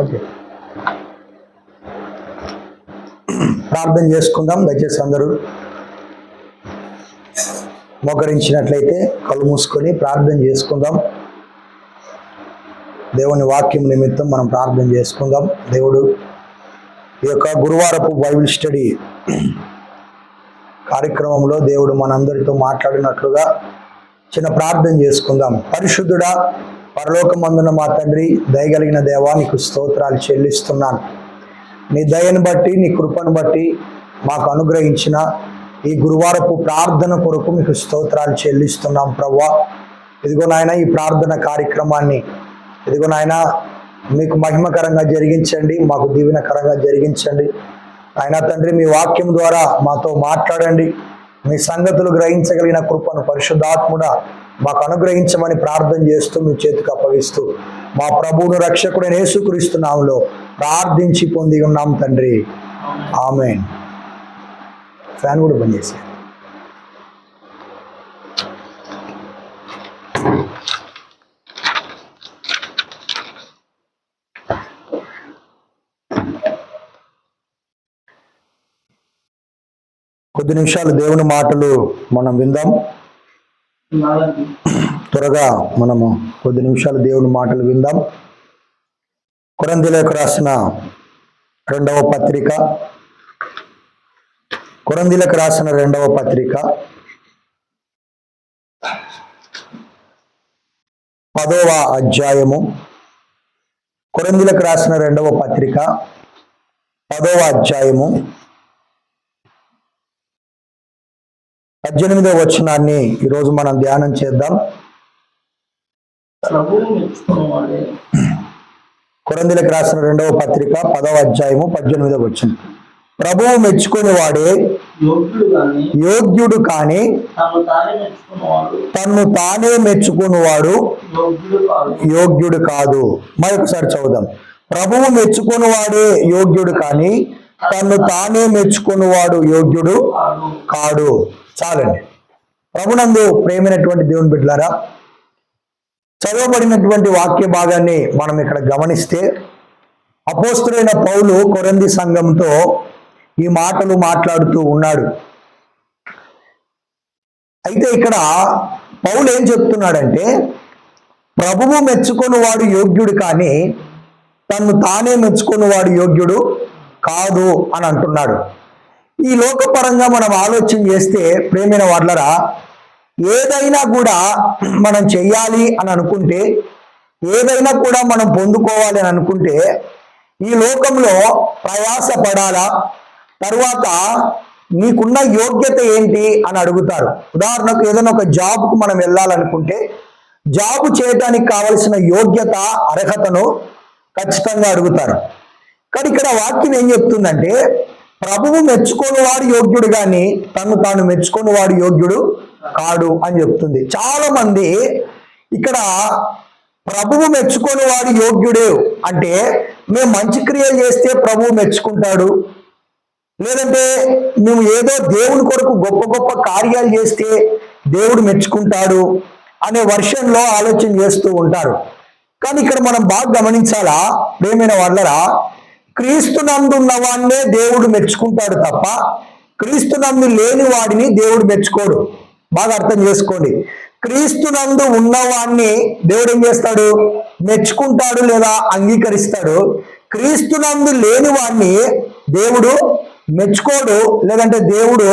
Okay, ప్రార్థన చేసుకుందాం. దయచేసి అందరూ మోకరించినట్లయితే కళ్ళు మూసుకొని ప్రార్థన చేసుకుందాం. దేవుని వాక్యం నిమిత్తం మనం ప్రార్థన చేసుకుందాం. దేవుడు ఈ యొక్క గురువారపు బైబిల్ స్టడీ కార్యక్రమంలో దేవుడు మనందరితో మాట్లాడినట్లుగా చిన్న ప్రార్థన చేసుకుందాం. పరిశుద్ధుడా, పరలోకమందున మా తండ్రి, దయగలిగిన దేవా, నీకు స్తోత్రాలు చెల్లిస్తున్నాను. నీ దయను బట్టి, నీ కృపను బట్టి మాకు అనుగ్రహించిన ఈ గురువారపు ప్రార్థన కొరకు మీకు స్తోత్రాలు చెల్లిస్తున్నాం ప్రభువా. ఇదిగో నాయన, ఈ ప్రార్థన కార్యక్రమాన్ని ఇదిగో నాయన మీకు మహిమకరంగా జరిగించండి, మాకు దీవెనకరంగా జరిగించండి. ఆయన తండ్రి, మీ వాక్యం ద్వారా మాతో మాట్లాడండి. మీ సంగతులు గ్రహించగలిగిన కృపను పరిశుద్ధాత్ముడా మాకు అనుగ్రహించమని ప్రార్థన చేస్తూ మీ చేతికి అప్పగిస్తూ మా ప్రభువును రక్షకుడైన యేసుక్రీస్తు నామములో ప్రార్థించి పొంది ఉన్నాం తండ్రి, ఆమేన్. ఫ్యాన్ కూడా బంద్ చేసి. కొద్ది నిమిషాలు దేవుని మాటలు మనం విందాం. త్వరగా మనము కొద్ది నిమిషాలు దేవుని మాటలు విందాం. కొరింథీయులకు రాసిన రెండవ పత్రిక 10వ అధ్యాయము. కొరింథీయులకు రాసిన రెండవ పత్రిక 10వ అధ్యాయము 18వ వచనాన్ని ఈరోజు మనం ధ్యానం చేద్దాం. కొరింథీయులకు రాసిన రెండవ పత్రిక 10వ అధ్యాయము 18వ వచనం. ప్రభువు మెచ్చుకుని వాడే యోగ్యుడు కాని తన్ను తానే మెచ్చుకునివాడు యోగ్యుడు కాదు. మరొకసారి చదువుదాం. ప్రభువు మెచ్చుకుని వాడే యోగ్యుడు కాని తన్ను తానే మెచ్చుకునివాడు యోగ్యుడు కాడు. చాలండి. ప్రభునందు ప్రేమైనటువంటి దేవుని బిడ్డలారా, చదవబడినటువంటి వాక్య భాగాన్ని మనం ఇక్కడ గమనిస్తే అపోస్తలుడైన పౌలు కొరింథీ సంఘంతో ఈ మాటలు మాట్లాడుతూ ఉన్నాడు. అయితే ఇక్కడ పౌలు ఏం చెప్తున్నాడంటే, ప్రభువు మెచ్చుకొని వాడు యోగ్యుడు కానీ తన్ను తానే మెచ్చుకొని వాడు యోగ్యుడు కాదు అని అంటున్నాడు. ఈ లోకపరంగా మనం ఆలోచన చేస్తే ప్రేమైన వాళ్ళరా, ఏదైనా కూడా మనం చెయ్యాలి అని అనుకుంటే, ఏదైనా కూడా మనం పొందుకోవాలి అని అనుకుంటే ఈ లోకంలో ప్రయాస పడాలా, తర్వాత నీకున్న యోగ్యత ఏంటి అని అడుగుతారు. ఉదాహరణకు ఏదైనా ఒక జాబ్కు మనం వెళ్ళాలనుకుంటే జాబ్ చేయడానికి కావలసిన యోగ్యత, అర్హతను ఖచ్చితంగా అడుగుతారు. కానీ ఇక్కడ వాక్యం ఏం చెప్తుందంటే, ప్రభువు మెచ్చుకొని వాడు యోగ్యుడు కానీ తను తాను మెచ్చుకొని వాడు యోగ్యుడు కాడు అని చెప్తుంది. చాలా మంది ఇక్కడ ప్రభువు మెచ్చుకొని వాడు యోగ్యుడే అంటే మేము మంచి క్రియలు చేస్తే ప్రభువు మెచ్చుకుంటాడు, లేదంటే మేము ఏదో దేవుని కొరకు గొప్ప గొప్ప కార్యాలు చేస్తే దేవుడు మెచ్చుకుంటాడు అనే వర్షన్లో ఆలోచన చేస్తూ ఉంటారు. కానీ ఇక్కడ మనం బాగా గమనించాలా ప్రియమైన వాళ్ళరా, క్రీస్తునందు ఉన్నవాడినే దేవుడు మెచ్చుకుంటాడు తప్ప క్రీస్తునందు లేని వాడిని దేవుడు మెచ్చుకోడు. బాగా అర్థం చేసుకోండి. క్రీస్తునందు ఉన్నవాడిని దేవుడు ఏం చేస్తాడు? మెచ్చుకుంటాడు లేదా అంగీకరిస్తాడు. క్రీస్తునందు లేని వాడిని దేవుడు మెచ్చుకోడు, లేదంటే దేవుడు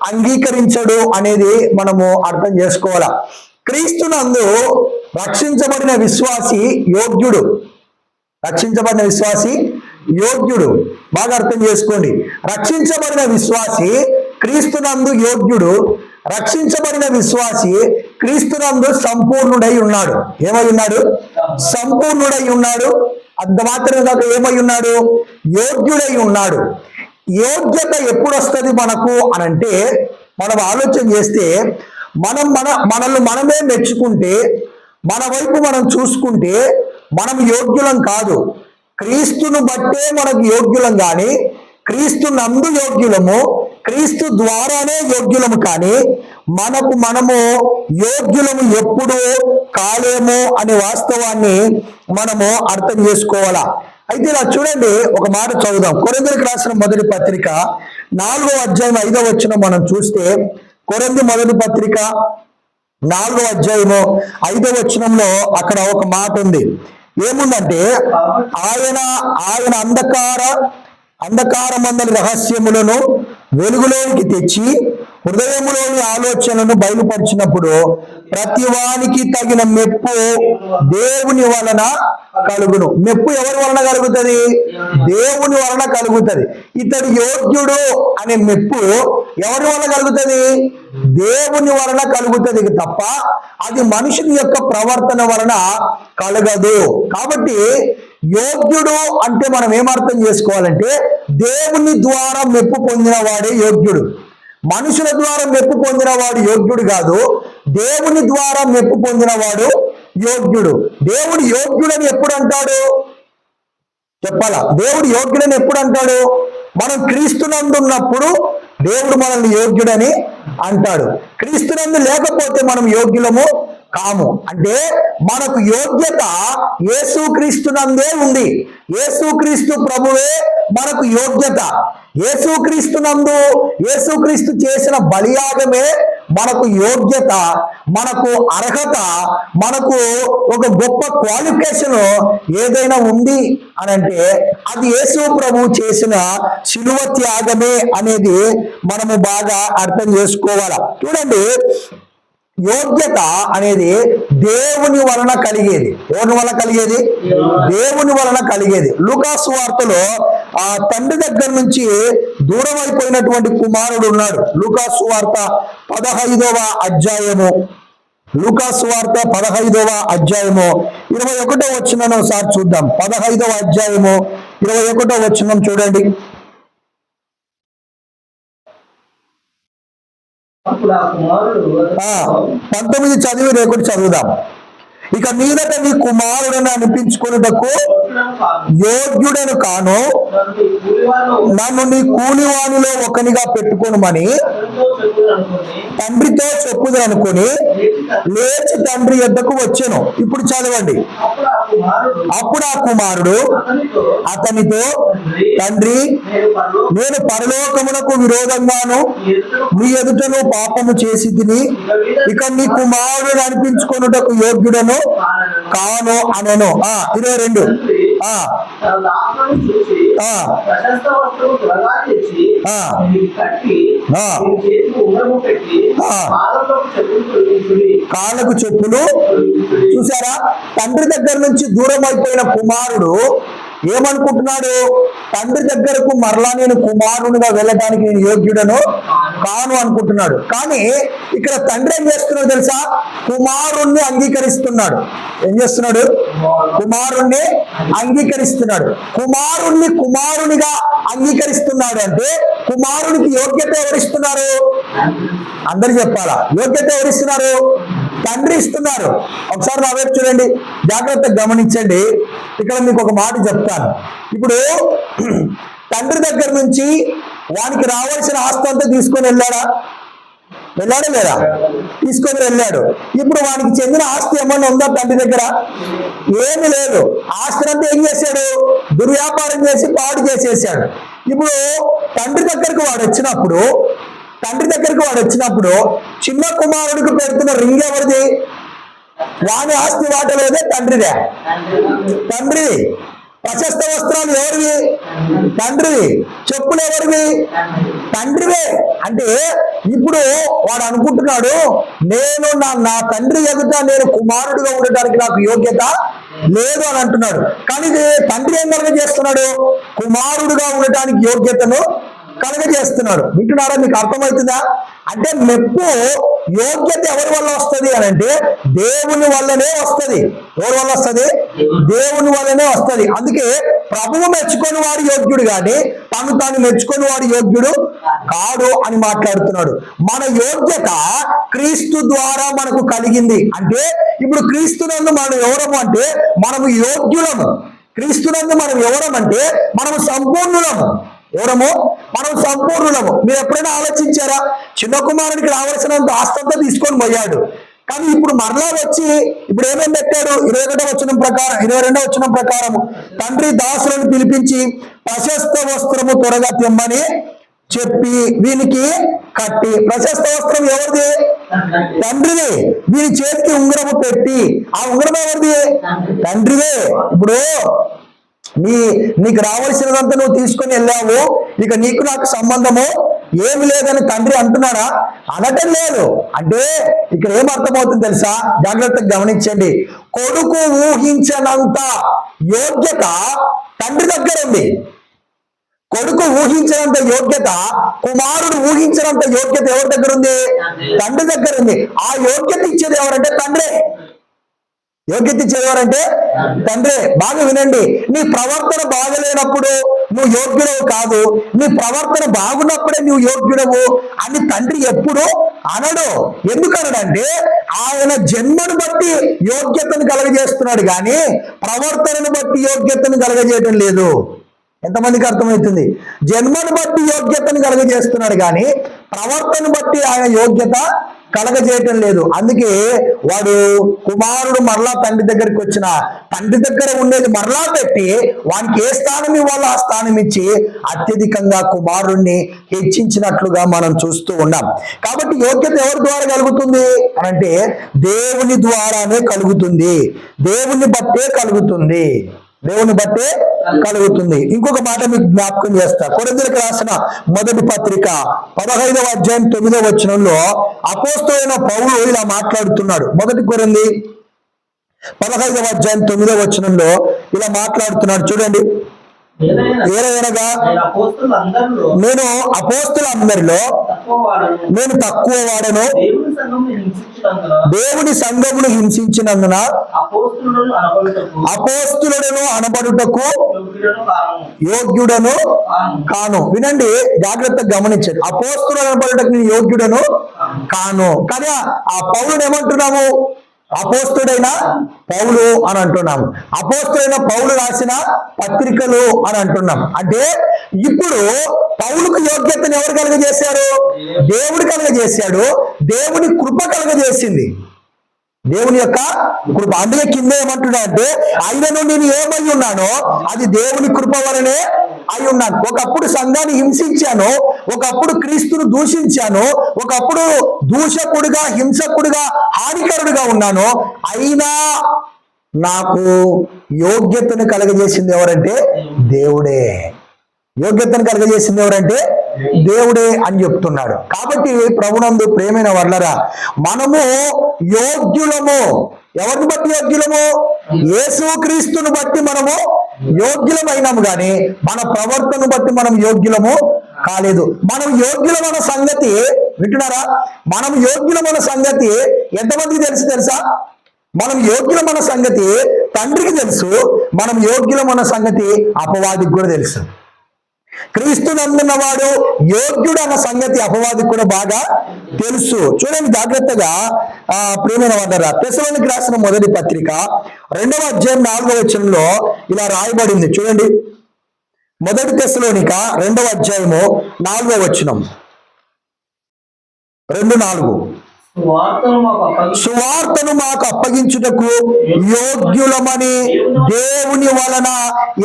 అంగీకరించడు అనేది మనము అర్థం చేసుకోవాలా. క్రీస్తునందు రక్షించబడిన విశ్వాసి యోగ్యుడు. రక్షించబడిన విశ్వాసి యోగ్యుడు. బాగా అర్థం చేసుకోండి. రక్షించబడిన విశ్వాసి క్రీస్తునందు యోగ్యుడు. రక్షించబడిన విశ్వాసి క్రీస్తునందు సంపూర్ణుడై ఉన్నాడు. ఏమై ఉన్నాడు? సంపూర్ణుడై ఉన్నాడు. అంత మాత్రమే కాక ఏమై ఉన్నాడు? యోగ్యుడై ఉన్నాడు. యోగ్యత ఎప్పుడు వస్తుంది మనకు అనంటే, మనం ఆలోచన చేస్తే మనల్ని మనమే మెచ్చుకుంటే, మన వైపు మనం చూసుకుంటే మనం యోగ్యులం కాదు. క్రీస్తును బట్టే మనకు యోగ్యులం కానీ క్రీస్తునందు యోగ్యులము, క్రీస్తు ద్వారానే యోగ్యులము, కానీ మనము యోగ్యులము ఎప్పుడు కాలేము అనే వాస్తవాన్ని మనము అర్థం చేసుకోవాలా. అయితే ఇలా చూడండి, ఒక మాట చదువుదాం. కొరింథీయులకు రాసిన మొదటి పత్రిక 4వ అధ్యాయం 5వ వచనం మనం చూస్తే, కొరింథీ మొదటి పత్రిక 4వ అధ్యాయము 5వ వచనంలో అక్కడ ఒక మాట ఉంది. ఏముందంటే, ఆయన అంధకారమందలి రహస్యములను వెలుగులోనికి తెచ్చి హృదయములోని ఆలోచనలను బయలుపరిచినప్పుడు ప్రతివానికి తగిన మెప్పు దేవుని వలన కలుగును. మెప్పు ఎవరి వలన కలుగుతుంది? దేవుని వలన కలుగుతుంది. ఇతడు యోగ్యుడు అనే మెప్పు ఎవరి వలన కలుగుతుంది? దేవుని వలన కలుగుతుంది తప్ప అది మనుషుని యొక్క ప్రవర్తన వలన కలగదు. కాబట్టి యోగ్యుడు అంటే మనం ఏమర్థం చేసుకోవాలంటే, దేవుని ద్వారా మెప్పు పొందిన వాడే యోగ్యుడు. మనుషుల ద్వారా మెప్పు పొందిన వాడు యోగ్యుడు కాదు, దేవుని ద్వారా మెప్పు పొందిన వాడు యోగ్యుడు. దేవుడు యోగ్యుడని ఎప్పుడు అంటాడు? చెప్పాలా? దేవుడు యోగ్యుడని ఎప్పుడు అంటాడు? మనం క్రీస్తునందు ఉన్నప్పుడు దేవుడు మనల్ని యోగ్యుడని అంటాడు. క్రీస్తునందు లేకపోతే మనం యోగ్యులము కాము. అంటే మనకు యోగ్యత యేసుక్రీస్తునందే ఉంది. యేసుక్రీస్తు ప్రభువే మనకు యోగ్యత. యేసుక్రీస్తునందు యేసుక్రీస్తు చేసిన బలియాగమే మనకు యోగ్యత, మనకు అర్హత, మనకు ఒక గొప్ప క్వాలిఫికేషన్ ఏదైనా ఉంది అని అంటే అది యేసు ప్రభు చేసిన శిలువ త్యాగమే అనేది మనము బాగా అర్థం చేసుకోవాలా. చూడండి, యోగ్యత అనేది దేవుని వలన కలిగేది. ఎవరి వలన కలిగేది? దేవుని వలన కలిగేది. లూకా సువార్తలో ఆ తండ్రి దగ్గర నుంచి దూరం అయిపోయినటువంటి కుమారుడు ఉన్నాడు. లూకా సువార్త 15వ అధ్యాయము, లూకా సువార్త 15వ అధ్యాయము 21వ వచనం ఒకసారి చూద్దాం. 15వ అధ్యాయము 21వ వచనం చూడండి. 19 చదివి రేకుడు చదువుదాం. ఇక మీదట నీ కుమారుడని అనిపించుకున్నటకు యోగ్యుడను కాను, నన్ను నీ కూలివానిలో ఒకనిగా పెట్టుకోనుమని తండ్రితో చెప్పుదనుకొని లేచి తండ్రి యొద్దకు వచ్చెను. ఇప్పుడు చదవండి. అప్పుడు ఆ కుమారుడు అతనితో, తండ్రి, నేను పరలోకమునకు విరోధంగాను నీ ఎదుటను పాపము చేసి తిని ఇక నీ కుమారుడు అనిపించుకొనుటకు యోగ్యుడను కాను అనెను. 22 కాళ్ళకు చెప్పులు. చూసారా? తండ్రి దగ్గర నుంచి దూరం అయిపోయిన కుమారుడు ఏమనుకుంటున్నాడు? తండ్రి దగ్గరకు మరలా నేను కుమారునిగా వెళ్ళడానికి నేను యోగ్యుడను కాను అనుకుంటున్నాడు. కానీ ఇక్కడ తండ్రి ఏం చేస్తున్నాడు తెలుసా? కుమారుణ్ణి అంగీకరిస్తున్నాడు. ఏం చేస్తున్నాడు? కుమారుణ్ణి అంగీకరిస్తున్నాడు. కుమారునిగా అంగీకరిస్తున్నాడు అంటే కుమారునికి యోగ్యత ఎవరిస్తున్నారు? అందరు చెప్పాలా? యోగ్యత ఎవరిస్తున్నారు? తండ్రి ఇస్తున్నారు. ఒకసారి నా వైపు చూడండి, జాగ్రత్తగా గమనించండి. ఇక్కడ మీకు ఒక మాట చెప్తాను. ఇప్పుడు తండ్రి దగ్గర నుంచి వానికి రావాల్సిన ఆస్తి అంతా తీసుకొని వెళ్ళాడా లేదా? తీసుకొని వెళ్ళాడు. ఇప్పుడు వానికి చెందిన ఆస్తి ఏమన్నా ఉందా తండ్రి దగ్గర? ఏమి లేదు. ఆస్తి అంతా ఏం చేశాడు? దుర్వ్యాపారం చేసి పాడు చేసేసాడు. ఇప్పుడు తండ్రి దగ్గరకు వాడు వచ్చినప్పుడు చిన్న కుమారుడికి పెడుతున్న రింగ్ ఎవరిది? వాని ఆస్తి వాటలేదే, తండ్రిదే. తండ్రిది. ప్రశస్త వస్త్రాలు ఎవరివి? తండ్రివి. చెప్పులు ఎవరివి? తండ్రివే. అంటే ఇప్పుడు వాడు అనుకుంటున్నాడు, నేను నా తండ్రి ఎదుట నేను కుమారుడిగా ఉండటానికి నాకు యోగ్యత లేదు అని అంటున్నాడు. కానీ తండ్రి ఏం కలుగజేస్తున్నాడు? కుమారుడిగా ఉండటానికి యోగ్యతను కలుగజేస్తున్నాడు. వింటున్నారా? మీకు అర్థమవుతుందా? అంటే మెప్పు, యోగ్యత ఎవరి వల్ల వస్తుంది అని అంటే దేవుని వల్లనే వస్తుంది. ఎవరి వల్ల వస్తుంది? దేవుని వల్లనే వస్తుంది. అందుకే ప్రభువు మెచ్చుకొని వాడు యోగ్యుడు కానీ తాను మెచ్చుకొని వాడు యోగ్యుడు కాడు అని మాట్లాడుతున్నాడు. మన యోగ్యత క్రీస్తు ద్వారా మనకు కలిగింది. అంటే ఇప్పుడు క్రీస్తునందు మనం ఎవరము అంటే మనము యోగ్యులము. క్రీస్తునందు మనం ఎవరమంటే మనము సంపూర్ణులము. ఎవరము? మనం సంపూర్ణులము. మీరు ఎప్పుడైనా ఆలోచించారా? చిన్న కుమారునికి రావాల్సినంత ఆస్తంతా తీసుకొని పోయాడు, కానీ ఇప్పుడు మరలా వచ్చి ఇప్పుడు ఏమేమి పెట్టాడు? 22వ వచనం ప్రకారం తండ్రి దాసులను పిలిపించి ప్రశస్త వస్త్రము త్వరగా తెమ్మని చెప్పి వీనికి కట్టి, ప్రశస్త వస్త్రం ఎవరిది? తండ్రిది. వీని చేతికి ఉంగరము పెట్టి, ఆ ఉంగరం ఎవరిది? తండ్రిదే. ఇప్పుడు నీకు రావాల్సినదంతా నువ్వు తీసుకొని వెళ్ళావు, ఇక నీకు నాకు సంబంధము ఏమి లేదని తండ్రి అంటున్నాడా? అనటం లేదు. అంటే ఇక్కడ ఏం అర్థమవుతుంది తెలుసా? జాగ్రత్తగా గమనించండి. కొడుకు ఊహించనంత యోగ్యత తండ్రి దగ్గర ఉంది. కొడుకు ఊహించినంత యోగ్యత, కుమారుడు ఊహించినంత యోగ్యత ఎవరి దగ్గర ఉంది? తండ్రి దగ్గర ఉంది. ఆ యోగ్యత ఇచ్చేది ఎవరంటే తండ్రే. యోగ్యత ఇచ్చేది ఎవరంటే తండ్రే. బాగా వినండి, నీ ప్రవర్తన బాగలేనప్పుడు నువ్వు యోగ్యుడవు కాదు, నీ ప్రవర్తన బాగున్నప్పుడే నువ్వు యోగ్యుడవు అని తండ్రి ఎప్పుడు అనడు. ఎందుకనడంటే ఆయన జన్మను బట్టి యోగ్యతను కలగజేస్తున్నాడు, కానీ ప్రవర్తనను బట్టి యోగ్యతను కలగజేయటం లేదు. ఎంతమందికి అర్థమవుతుంది? జన్మను బట్టి యోగ్యతను కలగజేస్తున్నాడు, కానీ ప్రవర్తన బట్టి ఆయన యోగ్యత కలగజేయటం లేదు. అందుకే వాడు కుమారుడు మరలా తండ్రి దగ్గరికి వచ్చిన తండ్రి దగ్గర ఉండేది మరలా పెట్టి వానికి ఏ స్థానం ఇవ్వాలో ఆ స్థానం ఇచ్చి అత్యధికంగా కుమారుణ్ణి హెచ్చించినట్లుగా మనం చూస్తూ ఉన్నాం. కాబట్టి యోగ్యత ఎవరి ద్వారా కలుగుతుంది అనంటే దేవుని ద్వారానే కలుగుతుంది, దేవుని బట్టే కలుగుతుంది, దేవుని బట్టే కలుగుతుంది. ఇంకొక మాట మీకు జ్ఞాపకం చేస్తా. కొరింథీయులకు రాసిన మొదటి పత్రిక 15వ అధ్యాయం 9వ వచనంలో అపోస్తలుడైన పౌలు ఇలా మాట్లాడుతున్నాడు. మొదటి కొరింథీ 15వ అధ్యాయం 9వ వచనంలో ఇలా మాట్లాడుతున్నాడు, చూడండి. ఏలయనగా నేను అపోస్తలులందరిలో నేను తక్కువ వాడను, దేవుని సంఘమును హింసించినందున అపోస్తలుడను అనబడుటకు యోగ్యుడను కాను. వినండి, జాగ్రత్తగా గమనించండి. అపోస్తలుడు అనబడుటకు నేను యోగ్యుడను కాను. కానీ ఆ పౌలుడు ఏమంటున్నాము? అపోస్తలుడైన పౌలు అని అంటున్నాం. అపోస్తలుడైన పౌలు రాసిన పత్రికలు అని అంటున్నాం. అంటే ఇప్పుడు పౌలుకు యోగ్యతను ఎవరు కలుగజేశారు? దేవుడు కలుగజేశాడు. దేవుని కృప కలుగజేసింది, దేవుని యొక్క కృప. అందుకే కింద ఏమంటున్నా అంటే ఆయనను నేను ఏమై ఉన్నానో అది దేవుని కృప వలనే అయి ఉన్నాను. ఒకప్పుడు సంఘాన్ని హింసించాను, ఒకప్పుడు క్రీస్తును దూషించాను, ఒకప్పుడు దూషకుడుగా హింసకుడుగా హానికరుడుగా ఉన్నాను. అయినా నాకు యోగ్యతను కలగజేసింది ఎవరంటే దేవుడే. యోగ్యతను కలగజేసింది ఎవరంటే దేవుడే అని చెప్తున్నాడు. కాబట్టి ప్రభునందు ప్రేమైన వర్లరా, మనము యోగ్యులము. ఎవరిని బట్టి యోగ్యులము? యేసుక్రీస్తును బట్టి మనము యోగ్యులమైనాము, కానీ మన ప్రవర్తన బట్టి మనం యోగ్యులము కాలేదు. మనం యోగ్యులమైన సంగతి వింటున్నారా? మనం యోగ్యులమైన సంగతి ఎంతమందికి తెలుసా? మనం యోగ్యులమైన సంగతి తండ్రికి తెలుసు, మనం యోగ్యులమైన సంగతి అపవాదికి కూడా తెలుసు. క్రీస్తు నమ్మున్నవాడు యోగ్యుడు అన్న సంగతి అపవాదికి కూడా బాగా తెలుసు. చూడండి జాగ్రత్తగా ప్రియమైన వారలారా, తెస్సలోనికీయులకు రాసిన మొదటి పత్రిక 2వ అధ్యాయం 4వ వచనంలో ఇలా రాయబడింది, చూడండి. మొదటి తెస్సలోనిక 2వ అధ్యాయము 4వ వచనం, 2:4. సువార్తను మాకు అప్పగించుటకు యోగ్యులమని దేవుని వలన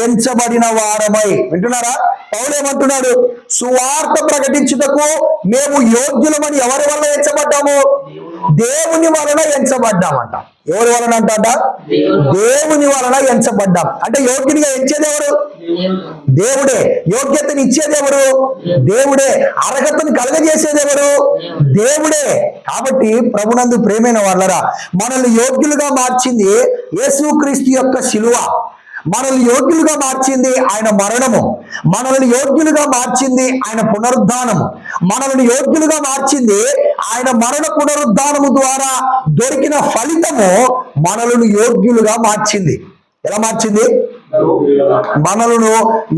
ఎంచబడిన వారమై. వింటున్నారా? పౌలు ఏమంటున్నాడు? సువార్త ప్రకటించుటకు మేము యోగ్యులమని ఎవరి వలన ఎంచబడ్డాము? దేవుని వలన ఎంచబడ్డామంట. ఎవరి వలన అంట? దేవుని వలన ఎంచబడ్డాం. అంటే యోగ్యునిగా ఎంచేది ఎవరు? దేవుడే. యోగ్యతని ఇచ్చేది ఎవరు? దేవుడే. అర్హతను కలగజేసేది ఎవరు? దేవుడే. కాబట్టి ప్రభునందు ప్రేమైన వాళ్ళరా, మనల్ని యోగ్యులుగా మార్చింది యేసుక్రీస్తు యొక్క శిలువ. మనల్ని యోగ్యులుగా మార్చింది ఆయన మరణము. మనల్ని యోగ్యులుగా మార్చింది ఆయన పునరుద్ధానము. మనల్ని యోగ్యులుగా మార్చింది ఆయన మరణ పునరుద్ధానము ద్వారా దొరికిన ఫలితము మనల్ని యోగ్యులుగా మార్చింది. ఎలా మార్చింది? మనలను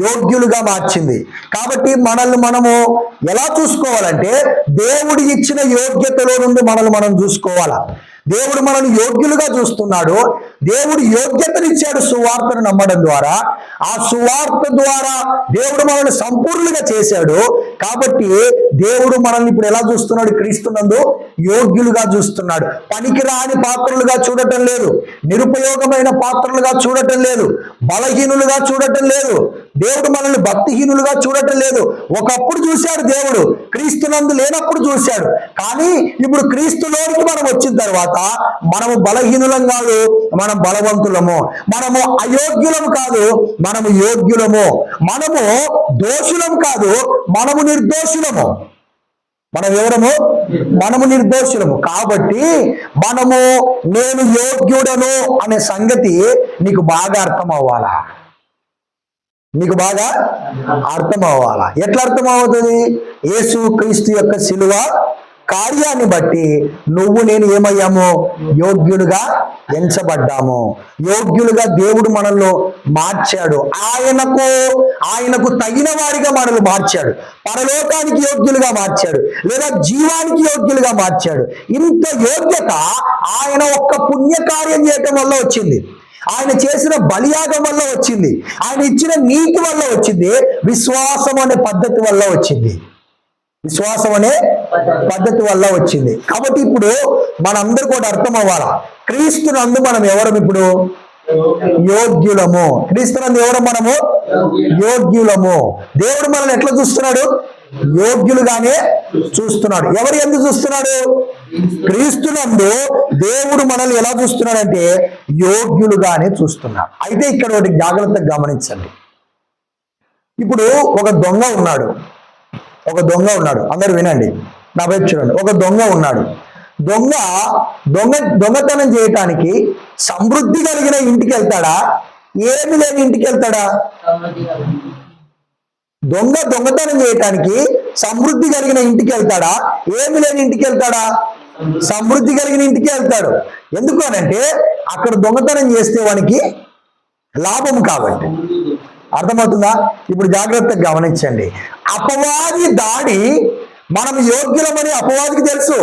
యోగ్యులుగా మార్చింది. కాబట్టి మనల్ని మనము ఎలా చూసుకోవాలంటే దేవుడు ఇచ్చిన యోగ్యతలో నుండి మనల్ని మనం చూసుకోవాలా. దేవుడు మనల్ని యోగ్యులుగా చూస్తున్నాడు. దేవుడు యోగ్యతనిచ్చాడు సువార్తను నమ్మడం ద్వారా. ఆ సువార్త ద్వారా దేవుడు మనల్ని సంపూర్ణంగా చేశాడు. కాబట్టి దేవుడు మనల్ని ఇప్పుడు ఎలా చూస్తున్నాడు? క్రీస్తునందు యోగ్యులుగా చూస్తున్నాడు. పనికిరాని పాత్రలుగా చూడటం లేదు, నిరుపయోగమైన పాత్రలుగా చూడటం లేదు, బలహీనులుగా చూడటం లేదు, దేవుడు మనల్ని భక్తిహీనులుగా చూడటం లేదు. ఒకప్పుడు చూశాడు దేవుడు, క్రీస్తునందు లేనప్పుడు చూశాడు. కానీ ఇప్పుడు క్రీస్తులోనికి మనం వచ్చిన తర్వాత మనము బలహీనులం కాదు, మనం బలవంతులము. మనము అయోగ్యులము కాదు, మనము యోగ్యులము. మనము దోషులం కాదు, మనము నిర్దోషులము. మనం ఎవరము? మనము నిర్దోషులము. కాబట్టి మనము నేను యోగ్యుడను అనే సంగతి నీకు బాగా అర్థం అవ్వాలా? నీకు బాగా అర్థం అవ్వాలా? ఎట్లా అర్థం అవుతుంది? యేసు క్రీస్తు యొక్క శిలువ కార్యాన్ని బట్టి నువ్వు నేను ఏమయ్యాము? యోగ్యులుగా ఎంచబడ్డాము. యోగ్యులుగా దేవుడు మనల్ని మార్చాడు. ఆయనకు తగిన వారిగా మనల్ని మార్చాడు. పరలోకానికి యోగ్యులుగా మార్చాడు, లేదా జీవానికి యోగ్యులుగా మార్చాడు. ఇంత యోగ్యత ఆయన ఒక్క పుణ్యకార్యం చేయటం వల్ల వచ్చింది. ఆయన చేసిన బలియాగం వల్ల వచ్చింది. ఆయన ఇచ్చిన నీతి వల్ల వచ్చింది. విశ్వాసం అనే పద్ధతి వల్ల వచ్చింది. విశ్వాసం అనే పద్ధతి వల్ల వచ్చింది. కాబట్టి ఇప్పుడు మనందరూ కూడా అర్థం అవ్వాలా, క్రీస్తునందు మనం ఎవరం? ఇప్పుడు యోగ్యులము. క్రీస్తునందు ఎవరం? మనము యోగ్యులము. దేవుడు మనల్ని ఎట్లా చూస్తున్నాడు? యోగ్యులుగానే చూస్తున్నాడు. ఎవరు ఎందుకు చూస్తున్నాడు? క్రీస్తునందు దేవుడు మనల్ని ఎలా చూస్తున్నాడంటే యోగ్యులుగానే చూస్తున్నాడు. అయితే ఇక్కడ ఒకటి జాగ్రత్తగా గమనించండి. ఇప్పుడు ఒక దొంగ ఉన్నాడు. అందరూ వినండి, నా వైపు చూడండి. ఒక దొంగ ఉన్నాడు. దొంగతనం చేయటానికి సమృద్ధి కలిగిన ఇంటికి వెళ్తాడా? ఏమి లేని ఇంటికి వెళ్తాడా? దొంగతనం చేయటానికి సమృద్ధి కలిగిన ఇంటికి వెళ్తాడా? ఏమి లేని ఇంటికి వెళ్తాడా? సమృద్ధి కలిగిన ఇంటికి వెళ్తాడు. ఎందుకు అనంటే అక్కడ దొంగతనం చేస్తే వానికి లాభం కాబట్టి. అర్థమవుతుందా? ఇప్పుడు జాగ్రత్తగా గమనించండి. అపవాది దాడి మనం యోగ్యులమని అపవాదికి తెలుసు.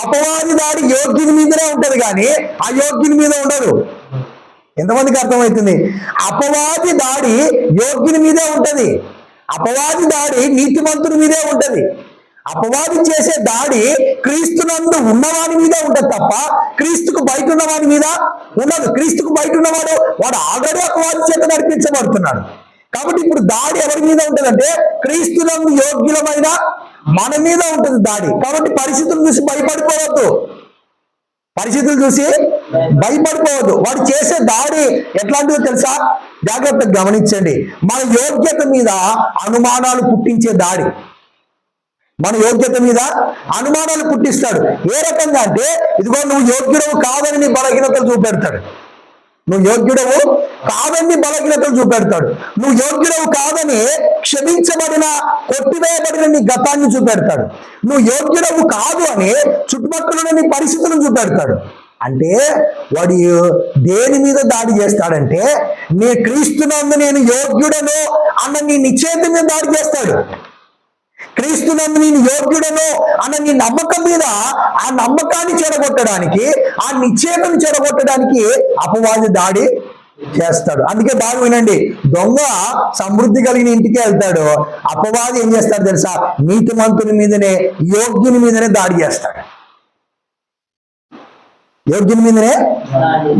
అపవాది దాడి యోగ్యుని మీదనే ఉంటది కానీ అయోగ్యుని మీద ఉండదు. ఎంతమందికి అర్థమవుతుంది? అపవాది దాడి యోగ్యుని మీదే ఉంటది. అపవాది దాడి నీతిమంతుని మీదే ఉంటది. అపవాది చేసే దాడి క్రీస్తునందు ఉన్నవాని మీద ఉంటది తప్ప క్రీస్తుకు బయట ఉన్నవాని మీద ఉండదు. క్రీస్తుకు బయట ఉన్నవాడు వాడు ఆల్రెడీ అపవాది చేత నడిపించబడుతున్నాడు. కాబట్టి ఇప్పుడు దాడి ఎవరి మీద ఉంటదంటే క్రీస్తునందు యోగ్యులమైన మన మీద ఉంటుంది దాడి. కాబట్టి పరిస్థితులు చూసి భయపడిపోవద్దు. వాడు చేసే దాడి ఎట్లాంటిదో తెలుసా? జాగ్రత్తగా గమనించండి. మన యోగ్యత మీద అనుమానాలు పుట్టించే దాడి. మన యోగ్యత మీద అనుమానాలు పుట్టిస్తాడు. ఏ రకంగా అంటే ఇదిగో నువ్వు యోగ్యుడవు కాదని నీ బలహీనతలు చూపెడతాడు. నువ్వు యోగ్యుడవు కాదని బలహీనతలు చూపెడతాడు. నువ్వు యోగ్యుడవు కాదని క్షమించబడిన కొట్టివేయబడిన నీ గతాన్ని చూపెడతాడు. నువ్వు యోగ్యుడవు కాదు అని చుట్టుపక్కల నీ పరిస్థితులను చూపెడతాడు. అంటే వాడు దేని మీద దాడి చేస్తాడంటే నీ క్రీస్తునందు నేను యోగ్యుడను అన్న నీ నిశ్చయిత మీద దాడి చేస్తాడు. క్రీస్తునందు నేను యోగ్యుడను అన్న నీ నమ్మకం మీద ఆ నమ్మకాన్ని చెడగొట్టడానికి, ఆ నిశ్చయతను చెడగొట్టడానికి అపవాది దాడి చేస్తాడు. అందుకే బాగా వినండి. దొంగ సమృద్ధి కలిగిన ఇంటికి వెళ్తాడు. అపవాది ఏం చేస్తాడు తెలుసా? నీతిమంతుని మీదనే, యోగ్యుని మీదనే దాడి చేస్తాడు. యోగ్యుని మీదనే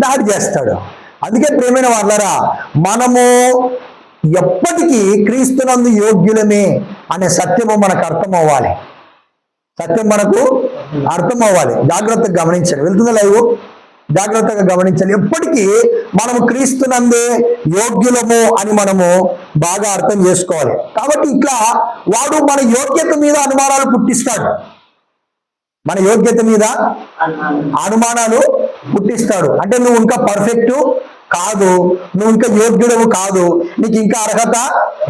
దాడి చేస్తాడు. అందుకే ప్రియమైన వాళ్ళరా, మనము ఎప్పటికీ క్రీస్తునందు యోగ్యులమే అనే సత్యము మనకు అర్థం అవ్వాలి. జాగ్రత్తగా గమనించండి. వెళ్తుందా లైవ్? జాగ్రత్తగా గమనించాలి. ఎప్పటికీ మనము క్రీస్తునందే యోగ్యులము అని మనము బాగా అర్థం చేసుకోవాలి. కాబట్టి ఇట్లా వాడు మన యోగ్యత మీద అనుమానాలు పుట్టిస్తాడు. అంటే నువ్వు ఇంకా పర్ఫెక్ట్ కాదు, నువ్వు ఇంకా యోగ్యుడవు కాదు, నీకు ఇంకా అర్హత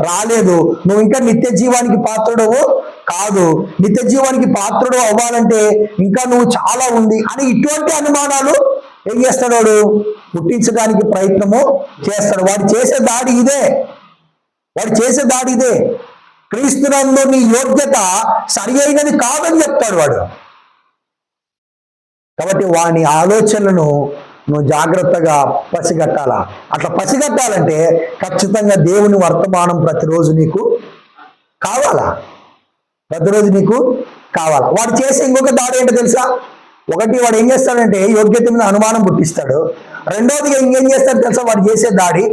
రాలేదు, నువ్వు ఇంకా నిత్య జీవానికి పాత్రుడవు కాదు, నిత్య జీవానికి పాత్రుడు అవ్వాలంటే ఇంకా నువ్వు చాలా ఉంది అని ఇటువంటి అనుమానాలు ఏం చేస్తాడు? వాడు పుట్టించడానికి ప్రయత్నము చేస్తాడు. వాడు చేసే దాడి ఇదే. క్రీస్తునందు నీ యోగ్యత సరి అయినది కాదని చెప్తాడు వాడు. కాబట్టి వాని ఆలోచనలను నువ్వు జాగ్రత్తగా పసిగట్టాలా. అట్లా పసిగట్టాలంటే ఖచ్చితంగా దేవుని వర్తమానం ప్రతిరోజు నీకు కావాలా, ప్రతిరోజు నీకు కావాలా. వాడు చేసే ఇంకొక దాడి ఏంటో తెలుసా? ఒకటి, వాడు ఏం చేస్తాడంటే యోగ్యత మీద అనుమానం పుట్టిస్తాడు. రెండోదిగా ఇంకేం చేస్తాడు తెలుసా? వాడు చేసే దాడి,